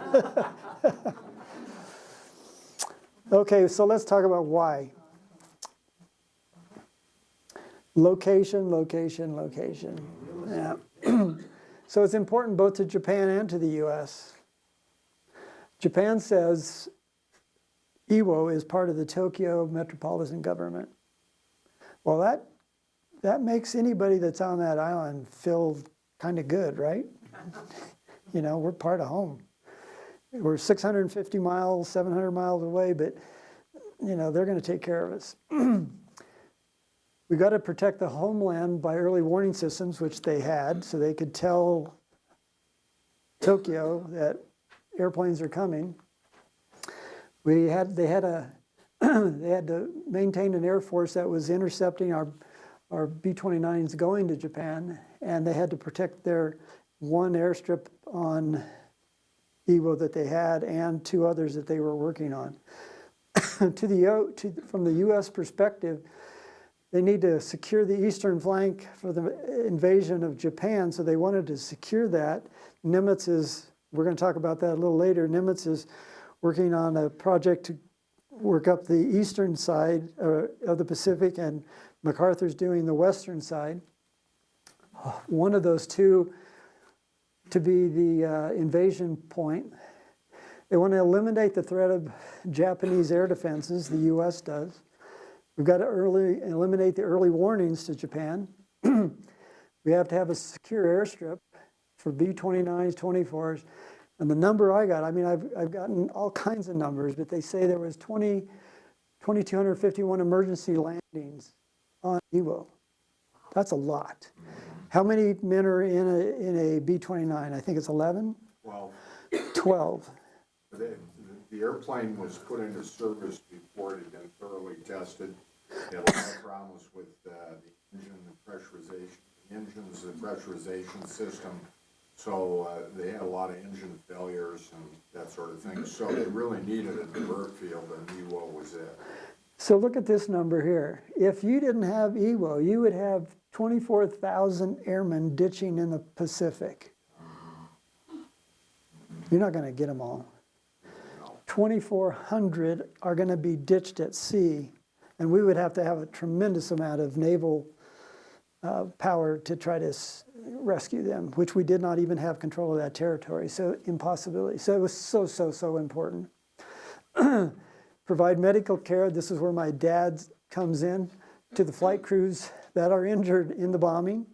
Okay, so let's talk about why. Location, location, location. Yeah. So it's important both to Japan and to the U.S. Japan says Iwo is part of the Tokyo metropolitan government. Well, that makes anybody that's on that island feel kind of good, right? You know, we're part of home. We're 650 miles, 700 miles away, but, you know, they're going to take care of us. We got to protect the homeland by early warning systems, which they had, so they could tell Tokyo that airplanes are coming. They had to maintain an air force that was intercepting our B-29s going to Japan, and they had to protect their one airstrip on Iwo that they had and two others that they were working on. From the U.S. perspective, they need to secure the eastern flank for the invasion of Japan, so they wanted to secure that. Nimitz is, we're going to talk about that a little later, Nimitz is working on a project to work up the eastern side of the Pacific, and MacArthur's doing the western side. One of those two to be the invasion point. They want to eliminate the threat of Japanese air defenses, the U.S. does. We've got to eliminate the early warnings to Japan. We have to have a secure airstrip for B-29s, 24s. And the number I got, I mean, I've gotten all kinds of numbers, but they say there was 2,251 emergency landings on Iwo. That's a lot. How many men are in a B-29? I think it's 11? 12. 12. The airplane was put into service before it had been thoroughly tested. It had a lot of problems with the engines, the pressurization system. So they had a lot of engine failures and that sort of thing. So they really needed a divert field, and Iwo was it. So look at this number here. If you didn't have Iwo, you would have 24,000 airmen ditching in the Pacific. You're not going to get them all. 2,400 are going to be ditched at sea, and we would have to have a tremendous amount of naval power to try to rescue them, which we did not even have control of that territory, so impossibility. So it was so important. Provide medical care. This is where my dad comes in, to the flight crews that are injured in the bombing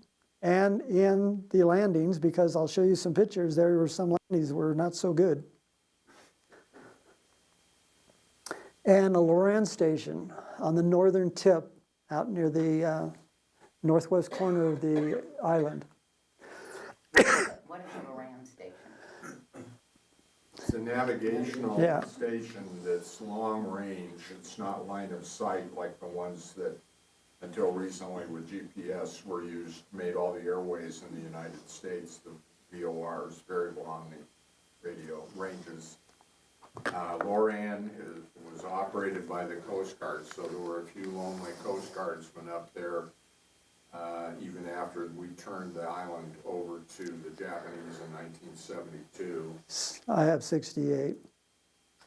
and in the landings, because I'll show you some pictures. There were some landings that were not so good. And a Loran station on the northern tip out near the northwest corner of the island. What is a Loran station? It's a navigational Yeah. station that's long range. It's not line of sight like the ones that, until recently with GPS, were used, made all the airways in the United States, the VORs, variable omni radio ranges. Loran was operated by the Coast Guard, so there were a few lonely Coast Guardsmen up there even after we turned the island over to the Japanese in 1972. I have 68.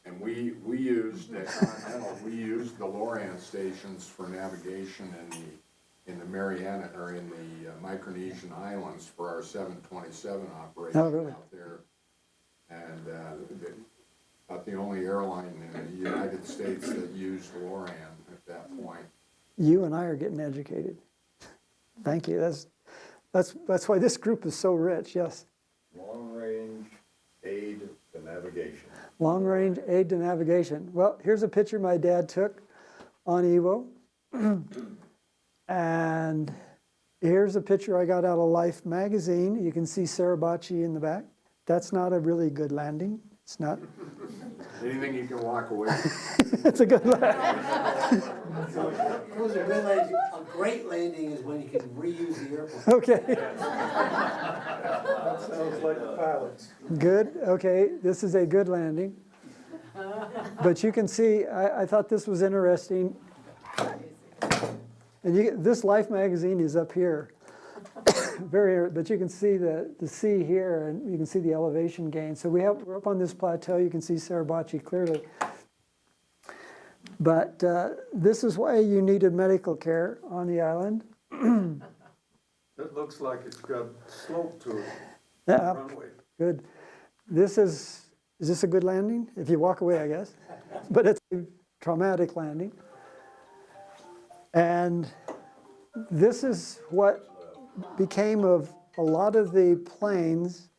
And we used, at Continental, we used the Loran stations for navigation in the Mariana, or in the Micronesian Islands for our 727 operation really? out there. And about the only airline in the United States that used Loran at that point. You and I are getting educated. Thank you. That's why this group is so rich, yes. Long-range aid to navigation. Long-range aid to navigation. Well, here's a picture my dad took on Iwo. And here's a picture I got out of Life magazine. You can see Suribachi in the back. That's not a really good landing. It's not. Anything you can walk away from. It's a good landing. It was a good landing. A great landing is when you can reuse the airplane. Okay, That sounds like the pilots. good. Okay, this is a good landing. But you can see, I thought this was interesting. And this Life magazine is up here. But you can see the sea here, and you can see the elevation gain. So we're up on this plateau. You can see Suribachi clearly. But this is why you needed medical care on the island. It looks like it's got slope to it, Yeah, runway. good. Is this a good landing? If you walk away, I guess. But it's a traumatic landing. And this is what became of a lot of the planes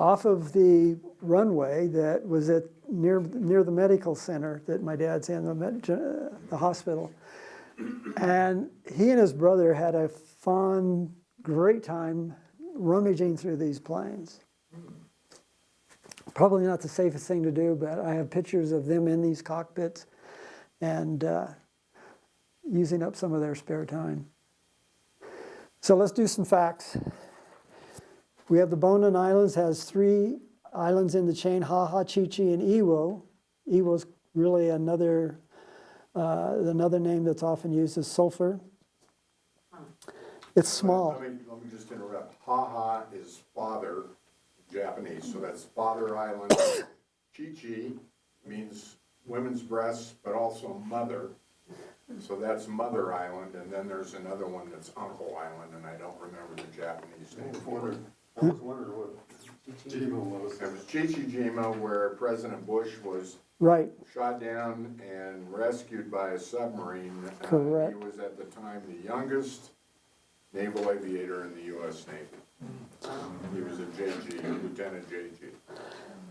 off of the runway that was near the medical center that my dad's in, the hospital. And he and his brother had a fun, great time rummaging through these planes. Probably not the safest thing to do, but I have pictures of them in these cockpits and using up some of their spare time. So let's do some facts. We have the Bonin Islands, has 3 islands in the chain, Haha, Chi-Chi, and Iwo. Iwo's really another name that's often used is sulfur. It's small. Let me just interrupt. Haha is father, Japanese, so that's father island. Chi-Chi means women's breasts, but also mother. So that's Mother Island, and then there's another one that's Uncle Island, and I don't remember the Japanese name for it. I was wondering what Jima was. It was Chichijima, where President Bush was Right, shot down and rescued by a submarine. Correct. He was at the time the youngest naval aviator in the U.S. Navy. He was a JG, Lieutenant JG.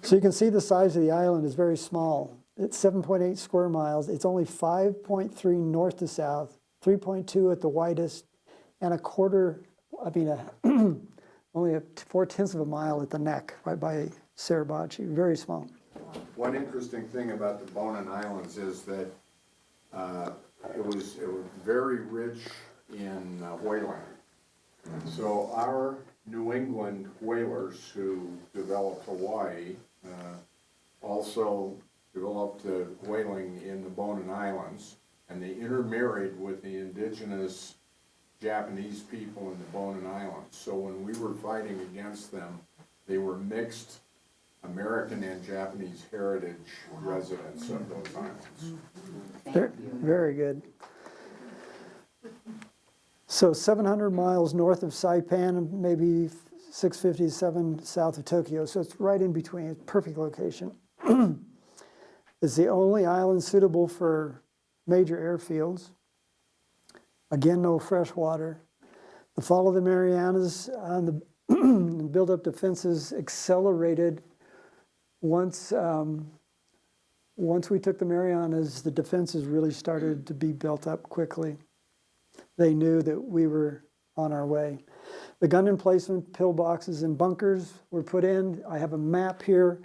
so you can see the size of the island is very small. It's 7.8 square miles. It's only 5.3 north to south, 3.2 at the widest, and only 4/10 of a mile at the neck, right by Suribachi, very small. One interesting thing about the Bonin Islands is that it was very rich in whaling. So our New England whalers who developed Hawaii also developed whaling in the Bonin Islands, and they intermarried with the indigenous Japanese people in the Bonin Islands. So when we were fighting against them, they were mixed American and Japanese heritage residents of those islands. Very good. So 700 miles north of Saipan, maybe 657 south of Tokyo. So it's right in between, it's a perfect location. It's the only island suitable for major airfields. Again, no fresh water. The fall of the Marianas and the build-up defenses accelerated once we took the Marianas. The defenses really started to be built up quickly. They knew that we were on our way. The gun emplacement, pillboxes, and bunkers were put in. I have a map here,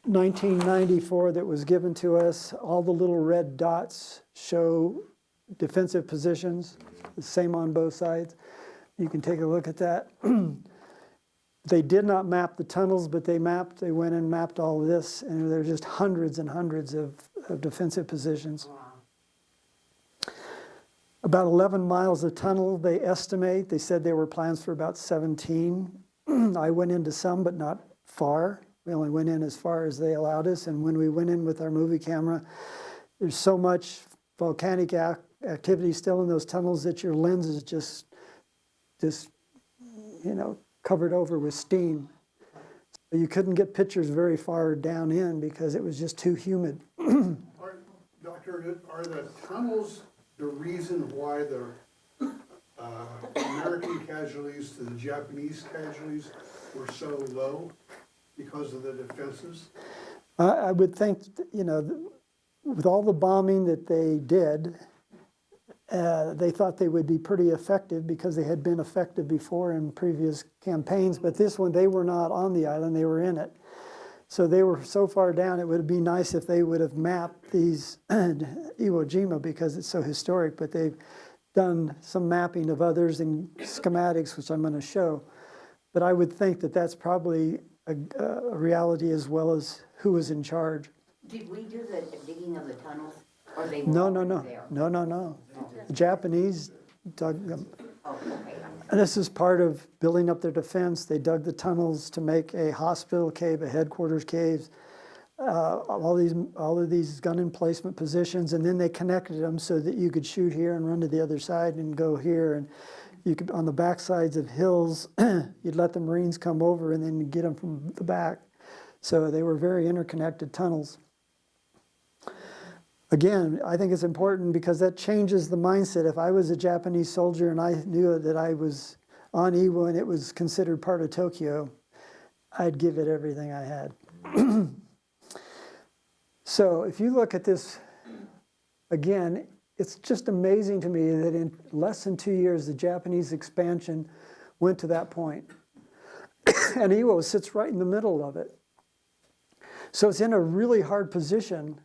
1994, that was given to us. All the little red dots show defensive positions, the same on both sides. You can take a look at that. They did not map the tunnels, but they went and mapped all of this, and there's just hundreds and hundreds of defensive positions. About 11 miles of tunnel, they estimate. They said there were plans for about 17. I went into some, but not far. We only went in as far as they allowed us. And when we went in with our movie camera, there's so much volcanic activity still in those tunnels that your lens is just covered over with steam. So you couldn't get pictures very far down in because it was just too humid. Doctor, are the tunnels the reason why the American casualties to the Japanese casualties were so low because of the defenses? I would think, with all the bombing that they did, they thought they would be pretty effective because they had been effective before in previous campaigns. But this one, they were not on the island, they were in it. So they were so far down, it would be nice if they would have mapped these Iwo Jima because it's so historic, but they've done some mapping of others and schematics, which I'm going to show. But I would think that that's probably a reality as well as who was in charge. Did we do the digging of the tunnels? Or they were No. there? No. The Japanese dug them. Oh, okay. And this is part of building up their defense. They dug the tunnels to make a hospital cave, a headquarters cave, all of these gun emplacement positions, and then they connected them so that you could shoot here and run to the other side and go here. And you could, on the back sides of hills, you'd let the Marines come over and then get them from the back. So they were very interconnected tunnels. Again, I think it's important because that changes the mindset. If I was a Japanese soldier and I knew that I was on Iwo and it was considered part of Tokyo, I'd give it everything I had. So if you look at this, again, it's just amazing to me that in less than 2 years, the Japanese expansion went to that point. And Iwo sits right in the middle of it. So it's in a really hard position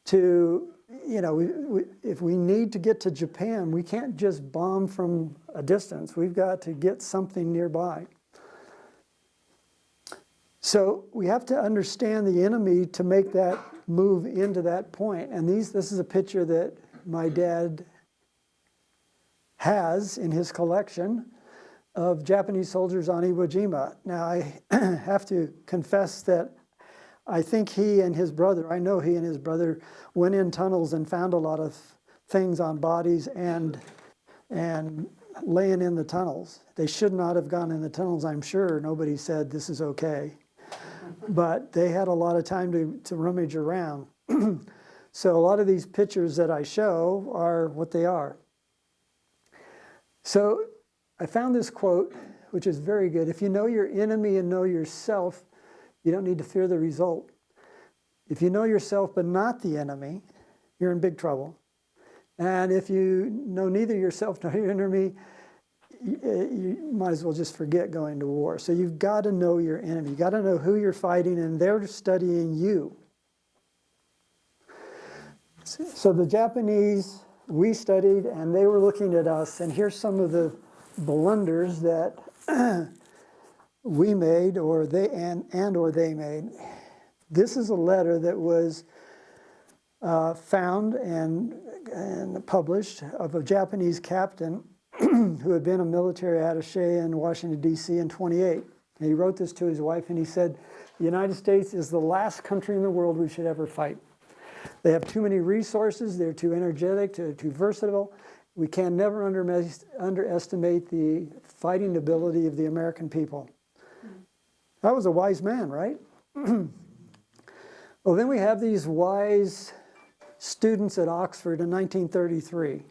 to, if we need to get to Japan, we can't just bomb from a distance. We've got to get something nearby. So we have to understand the enemy to make that move into that point. And this is a picture that my dad has in his collection of Japanese soldiers on Iwo Jima. Now, I have to confess that I think he and his brother, I know he and his brother went in tunnels and found a lot of things on bodies and laying in the tunnels. They should not have gone in the tunnels, I'm sure. Nobody said this is okay. But they had a lot of time to rummage around. So a lot of these pictures that I show are what they are. So I found this quote, which is very good. If you know your enemy and know yourself, you don't need to fear the result. If you know yourself but not the enemy, you're in big trouble. And if you know neither yourself nor your enemy, you might as well just forget going to war. So you've got to know your enemy. You've got to know who you're fighting, and they're studying you. So the Japanese, we studied, and they were looking at us. And here's some of the blunders that we made, or they made. This is a letter that was found and published of a Japanese captain who had been a military attaché in Washington, D.C. in 28. And he wrote this to his wife, and he said, "The United States is the last country in the world we should ever fight. They have too many resources, they're too energetic, too versatile. We can never underestimate the fighting ability of the American people." That was a wise man, right? Well, then we have these wise students at Oxford in 1933.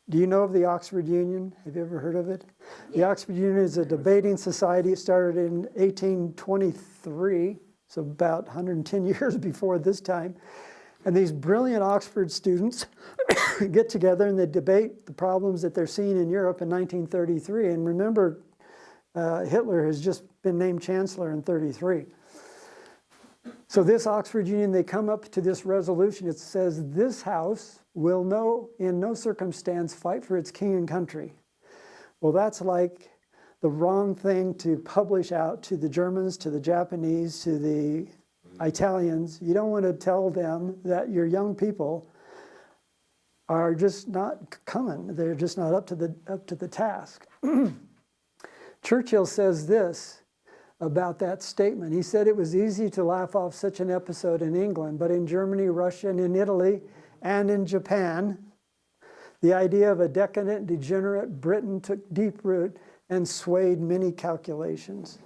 Do you know of the Oxford Union? Have you ever heard of it? Yeah. The Oxford Union is a debating society. It started in 1823, so about 110 years before this time. And these brilliant Oxford students get together and they debate the problems that they're seeing in Europe in 1933. And remember, Hitler has just been named chancellor in 33. So this Oxford Union, they come up to this resolution. It says, this house will in no circumstance fight for its king and country. Well, that's like the wrong thing to publish out to the Germans, to the Japanese, to the Italians. You don't want to tell them that your young people are just not coming. They're just not up to the task. Churchill says this about that statement. He said it was easy to laugh off such an episode in England, but in Germany, Russia, and in Italy, and in Japan, the idea of a decadent, degenerate Britain took deep root and swayed many calculations.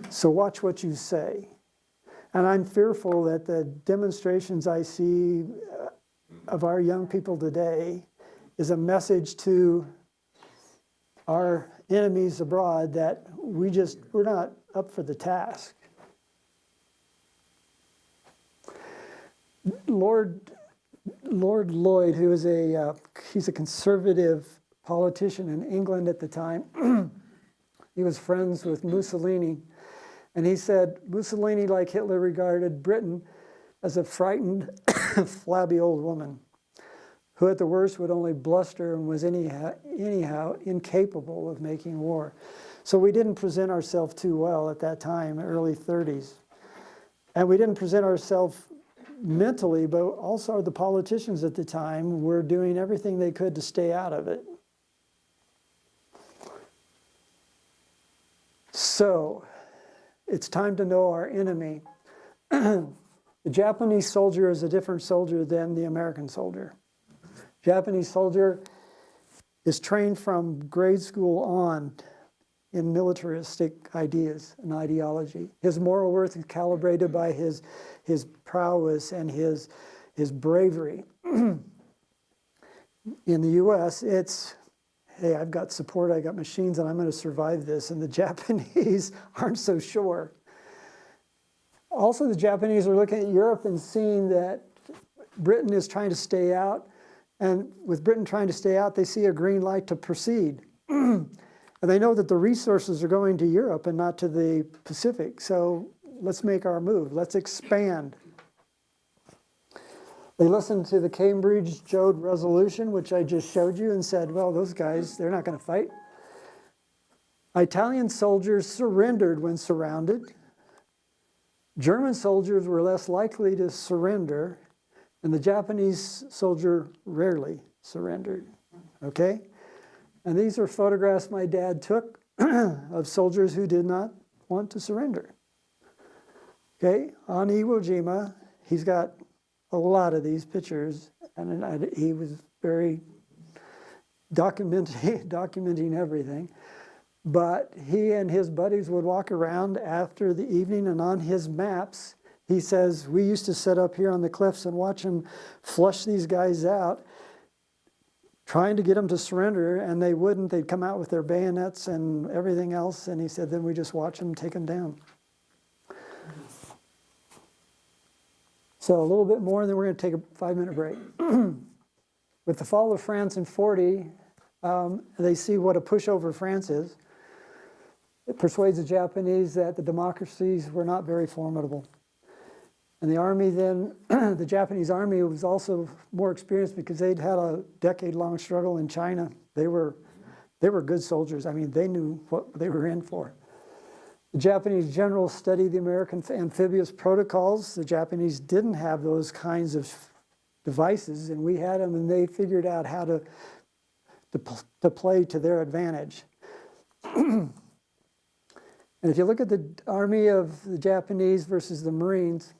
So watch what you say. And I'm fearful that the demonstrations I see of our young people today is a message to our enemies abroad that we're not up for the task. Lord Lloyd, who is he's a conservative politician in England at the time, he was friends with Mussolini, and he said Mussolini, like Hitler, regarded Britain as a frightened, flabby old woman who at the worst would only bluster and was anyhow incapable of making war. So we didn't present ourselves too well at that time, early 30s. And we didn't present ourselves mentally, but also the politicians at the time were doing everything they could to stay out of it. So it's time to know our enemy. The Japanese soldier is a different soldier than the American soldier. Japanese soldier is trained from grade school on in militaristic ideas and ideology. His moral worth is calibrated by his prowess and his bravery. In the US, it's, hey, I've got support, I've got machines, and I'm going to survive this. And the Japanese aren't so sure. Also, the Japanese are looking at Europe and seeing that Britain is trying to stay out. And with Britain trying to stay out, they see a green light to proceed. And they know that the resources are going to Europe and not to the Pacific. So let's make our move. Let's expand. They listened to the Cambridge-Jode Resolution, which I just showed you, and said, well, those guys, they're not going to fight. Italian soldiers surrendered when surrounded. German soldiers were less likely to surrender, and the Japanese soldier rarely surrendered. Okay? And these are photographs my dad took of soldiers who did not want to surrender. Okay? On Iwo Jima, he's got a lot of these pictures, and he was very documenting everything. But he and his buddies would walk around after the evening, and on his maps, he says, we used to sit up here on the cliffs and watch them flush these guys out, trying to get them to surrender, and they wouldn't. They'd come out with their bayonets and everything else, and he said, then we just watch them take them down. So a little bit more, and then we're going to take a 5-minute break. With the fall of France in 40, they see what a pushover France is. It persuades the Japanese that the democracies were not very formidable. And the army then, the Japanese army was also more experienced because they'd had a decade-long struggle in China. They were good soldiers. I mean, they knew what they were in for. The Japanese generals studied the American amphibious protocols. The Japanese didn't have those kinds of devices, and we had them, and they figured out how to play to their advantage. And if you look at the army of the Japanese versus the Marines,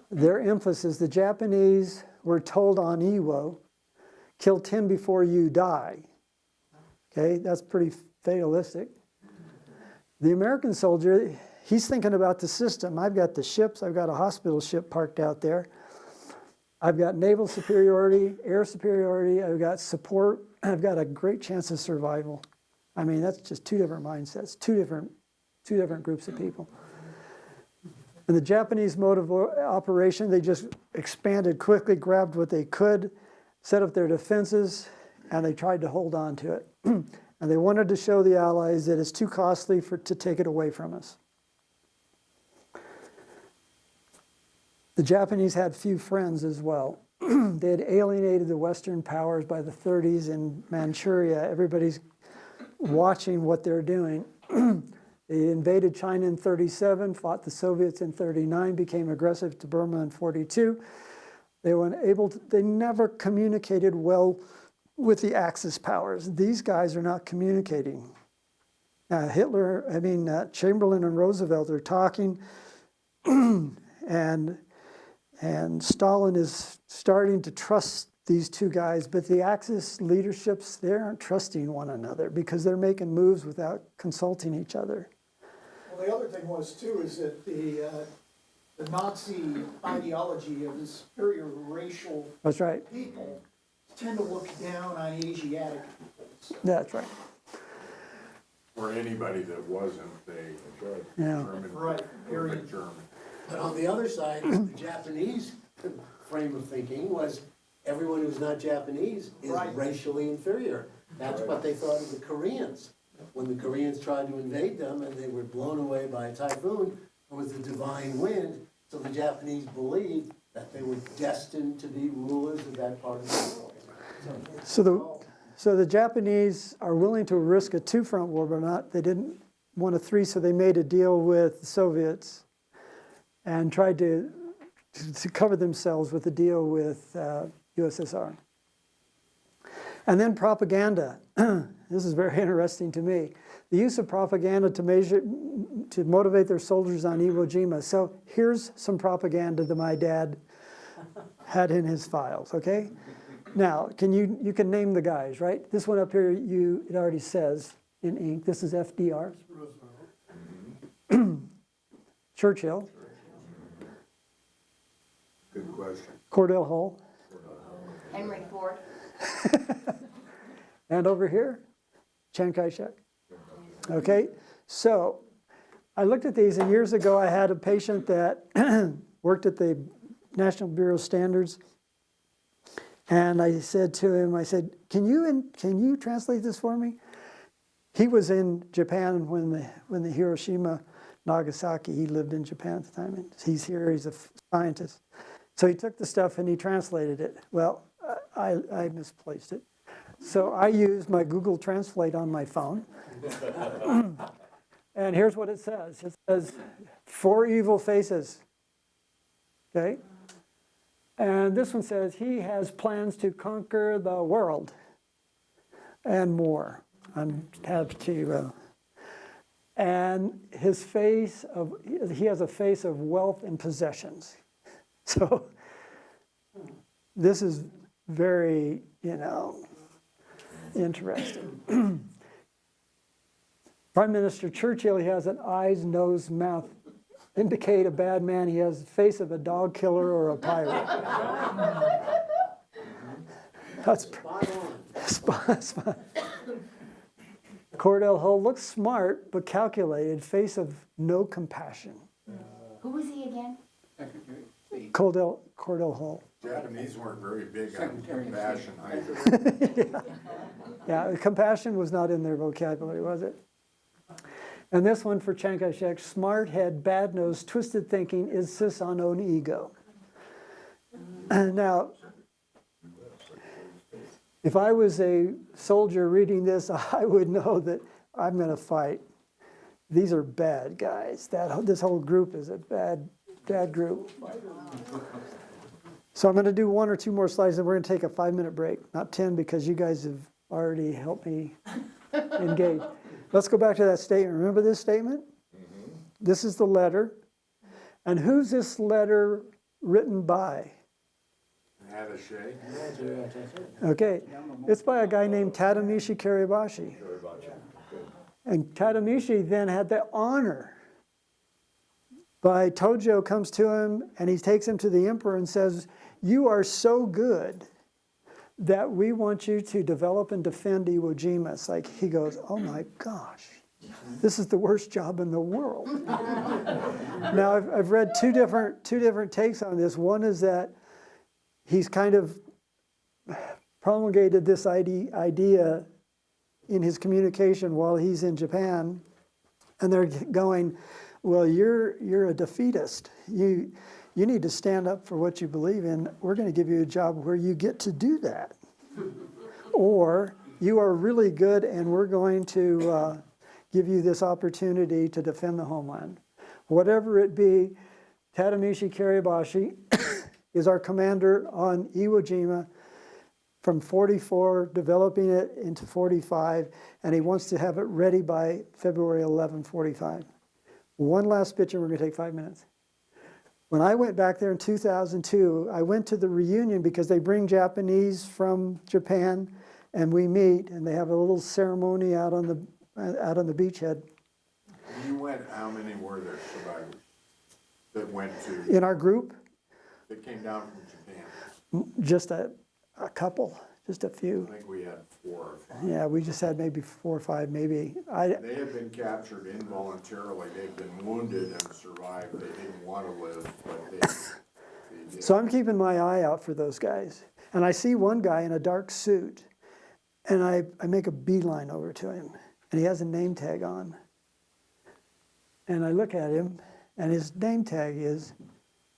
their emphasis, the Japanese were told on Iwo, kill 10 before you die. Okay, that's pretty fatalistic. The American soldier, he's thinking about the system. I've got the ships, I've got a hospital ship parked out there. I've got naval superiority, air superiority, I've got support, I've got a great chance of survival. I mean, that's just two different mindsets, two different groups of people. And the Japanese mode of operation, they just expanded quickly, grabbed what they could, set up their defenses, and they tried to hold on to it. And they wanted to show the Allies that it's too costly to take it away from us. The Japanese had few friends as well. They had alienated the Western powers by the 30s in Manchuria. Everybody's watching what they're doing. They invaded China in 37, fought the Soviets in 39, became aggressive to Burma in 42. They were able to, they never communicated well with the Axis powers. These guys are not communicating. Chamberlain and Roosevelt are talking, and Stalin is starting to trust these two guys, but the Axis leaderships, they aren't trusting one another because they're making moves without consulting each other. Well, the other thing was too, is that the Nazi ideology of the superior racial That's right. people tend to look down on Asiatic peoples. That's right. Or anybody that wasn't a Yeah. German, Right, perfect German. But on the other side, the Japanese frame of thinking was everyone who's not Japanese is Right. racially inferior. That's what they thought of the Koreans. When the Koreans tried to invade them and they were blown away by a typhoon, it was the divine wind. So the Japanese believed that they were destined to be rulers of that part of the world. So the Japanese are willing to risk a two-front war, but they didn't want a three, so they made a deal with the Soviets and tried to cover themselves with a deal with USSR. And then propaganda. This is very interesting to me. The use of propaganda to motivate their soldiers on Iwo Jima. So here's some propaganda that my dad had in his files, okay? Now, you can name the guys, right? This one up here, it already says in ink, this is FDR. Churchill. Good question. Cordell Hull. Henry Ford. And over here, Chiang Kai-shek. Okay, so I looked at these, and years ago I had a patient that worked at the National Bureau of Standards, and I said to him, can you translate this for me? He was in Japan when the Hiroshima, Nagasaki, he lived in Japan at the time, and he's here, he's a scientist. So he took the stuff and he translated it. Well, I misplaced it. So I used my Google Translate on my phone. And here's what it says. It says, 4 evil faces. Okay? And this one says, he has plans to conquer the world and more. And he has a face of wealth and possessions. So this is very, interesting. Prime Minister Churchill, he has an eyes, nose, mouth, indicate a bad man. He has the face of a dog killer or a pirate. That's spot on. Cordell Hull looks smart but calculated, face of no compassion. Who was he again? Cordell Hull. Japanese weren't very big on compassion either. Yeah, compassion was not in their vocabulary, was it? And this one for Chiang Kai-shek, smart head, bad nose, twisted thinking, insists on own ego. And now, if I was a soldier reading this, I would know that I'm going to fight. These are bad guys. This whole group is a bad group. So I'm going to do 1 or 2 more slides, and we're going to take a 5-minute break. Not 10, because you guys have already helped me engage. Let's go back to that statement. Remember this statement? Mm-hmm. This is the letter. And who's this letter written by? Attaché. Okay. It's by a guy named Tadamichi Karibashi. And Tadamichi then had the honor by Tojo comes to him, and he takes him to the emperor and says, you are so good that we want you to develop and defend Iwo Jima. It's like, he goes, oh my gosh, this is the worst job in the world. Now, I've read two different takes on this. One is that he's kind of promulgated this idea in his communication while he's in Japan, and they're going, well, you're a defeatist. You need to stand up for what you believe in. We're going to give you a job where you get to do that. Or you are really good, and we're going to give you this opportunity to defend the homeland. Whatever it be, Tadamichi Karibashi is our commander on Iwo Jima from 44, developing it into 45, and he wants to have it ready by February 11, 45. One last picture, we're gonna take 5 minutes. When I went back there in 2002, I went to the reunion because they bring Japanese from Japan and we meet, and they have a little ceremony out on the beachhead. You went, how many were there survivors that went to, In our group, that came down from Japan? just a couple, just a I few. think we had 4 or 5. Yeah, we just had maybe 4 or 5, maybe. They had been captured involuntarily, they'd been wounded and survived, they didn't want to live, but they did. So I'm keeping my eye out for those guys. And I see one guy in a dark suit, and I make a beeline over to him, and he has a name tag on. And I look at him, and his name tag is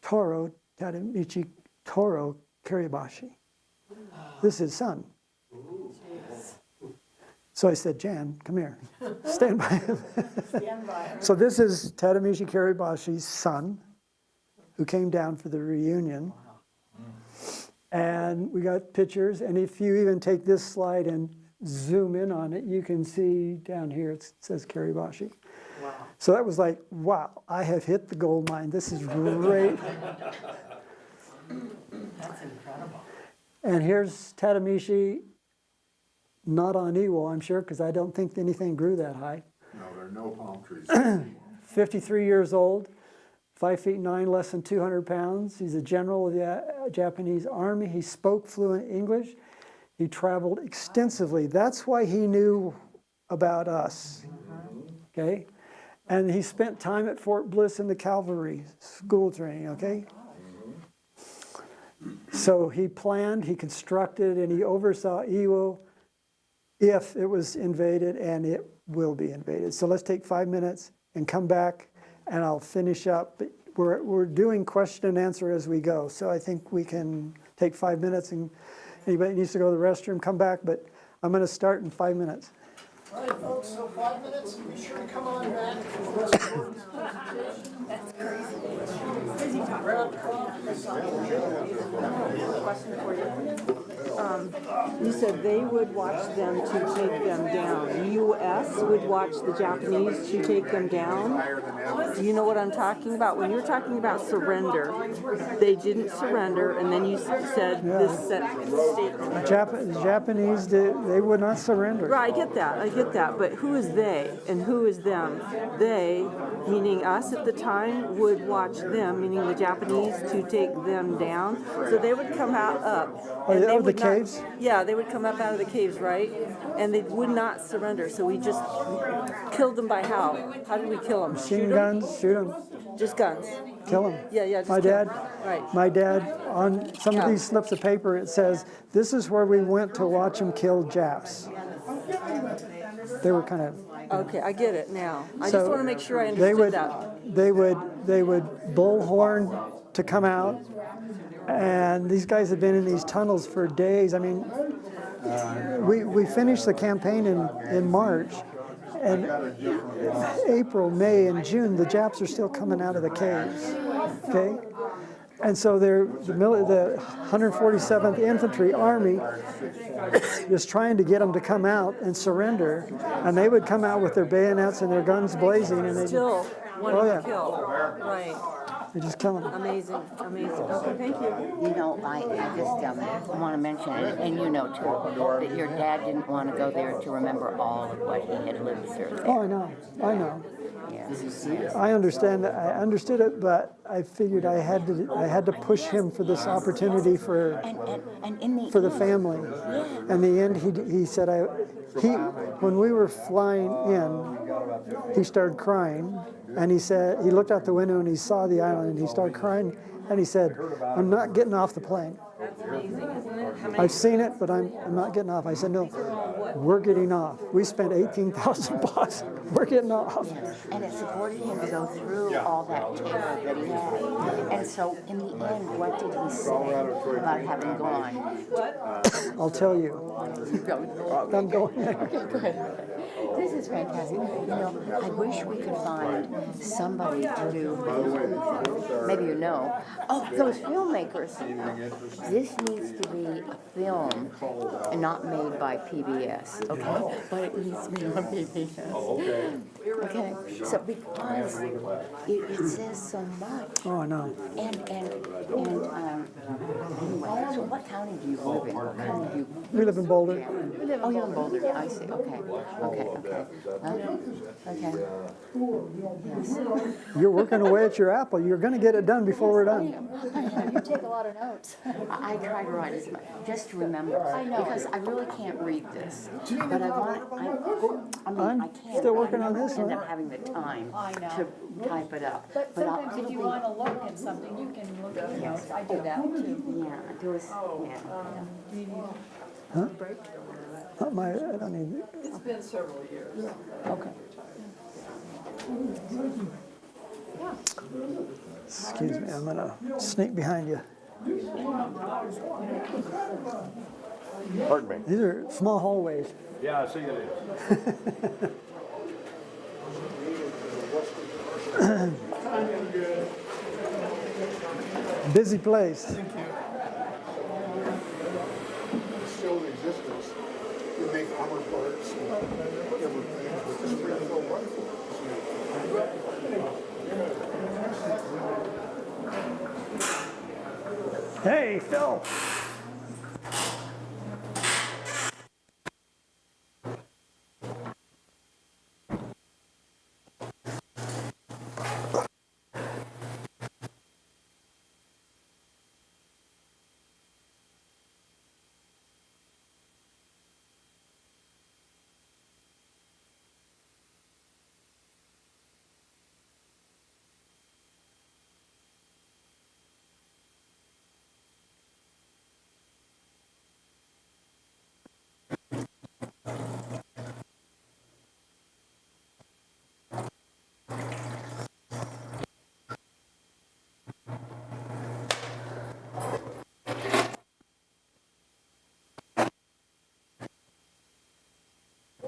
Toro Tadamichi Toro Kiribashi. This is his son. So I said, Jan, come here. Stand by him. So this is Tadamichi Kiribashi's son, who came down for the reunion. And we got pictures, and if you even take this slide and zoom in on it, you can see down here it says Kiribashi. Wow. So that was like, wow, I have hit the gold mine. This is great. That's incredible. And here's Tadamichi, not on Iwo, I'm sure, because I don't think anything grew that high. No, there are no palm trees. 53 years old, 5'9", less than 200 pounds. He's a general of the Japanese army. He spoke fluent English. He traveled extensively. That's why he knew about us, okay? And he spent time at Fort Bliss in the cavalry school training, okay? So he planned, he constructed, and he oversaw Iwo if it was invaded, and it will be invaded. So let's take 5 minutes and come back, and I'll finish up. But we're doing question and answer as we go, so I think we can take 5 minutes, and anybody needs to go to the restroom, come back, but I'm going to start in 5 minutes. All right, folks, so 5 minutes, be sure to come on back. Question for you. You said they would watch them to take them down. The U.S. would watch the Japanese to take them down. Do you know what I'm talking about? When you're talking about surrender, they didn't surrender, and then you said this statement. The Japanese, they would not surrender. Right, I get that, but who is they and who is them? They, meaning us at the time, would watch them, meaning the Japanese, to take them down. So they would come out up. And they Of the would not, caves? yeah, they would come up out of the caves, right? And they would not surrender. So we just killed them by how? How did we kill them? Machine guns, shoot them, Just guns. kill them. Yeah, just My kill dad, 'em. Right. my dad, on some of Yeah. these slips of paper, it says, this is where we went to watch them kill Japs. They were kind of, Okay, I get it now. I So just want to make sure I they understood would, that. they would bullhorn to come out, and these guys have been in these tunnels for days. I mean, we finished the campaign in March, and April, May, and June, the Japs are still coming out of the caves, okay? And so the 147th Infantry Army is trying to get them to come out and surrender, and they would come out with their bayonets and their guns blazing, and they Still wanting yeah. to kill. Right. they just kill them. Amazing. Amazing. Okay, thank you. You know, I just want to mention, and you know too, that your dad didn't want to go there to remember all of what he had lived through there. Oh, I know. Yes. I understand that. I understood it, but I figured I had to push him for this opportunity for And in the the family. In the end, he said, when we were flying in, he started crying, and he said, he looked out the window and he saw the island, and he started crying, and he said, I'm not getting off the plane. That's amazing, isn't it? How many I've seen it, but I'm not getting off. I said, no, we're getting off. We spent $18,000. We're getting off. And it supported him to go through all that terror that he had. And so, in the end, what did he say about having gone? I'll tell you. I'm going there. Go ahead. This is fantastic. You know, I wish we could find somebody to do, maybe you know, oh, those filmmakers. This needs to be a film and not made by PBS, okay? But it needs to be on PBS. Okay, so because it says so much. Oh, no. Anyway, so what county do you live in? What county do you? We live in Boulder. Oh, you're in Boulder, I see, okay. Yes. You're working away at your apple. You're going to get it done before we're done. You take a lot of notes. I try to write as much, just to remember, because I really can't read this. But I want, I can't. Still working on this I one. end up having the time I know. to type it up. But I'll sometimes if you be- want to look at something, you can look at the notes. I do that too. Yeah, there was, yeah. Not my, I don't need, It's been several years. okay. Excuse me, I'm gonna sneak behind you. Pardon me? These are small hallways. Yeah, I see it is. Busy place. Still in existence, we make armor parts and everything, it's really so wonderful. Hey, Phil.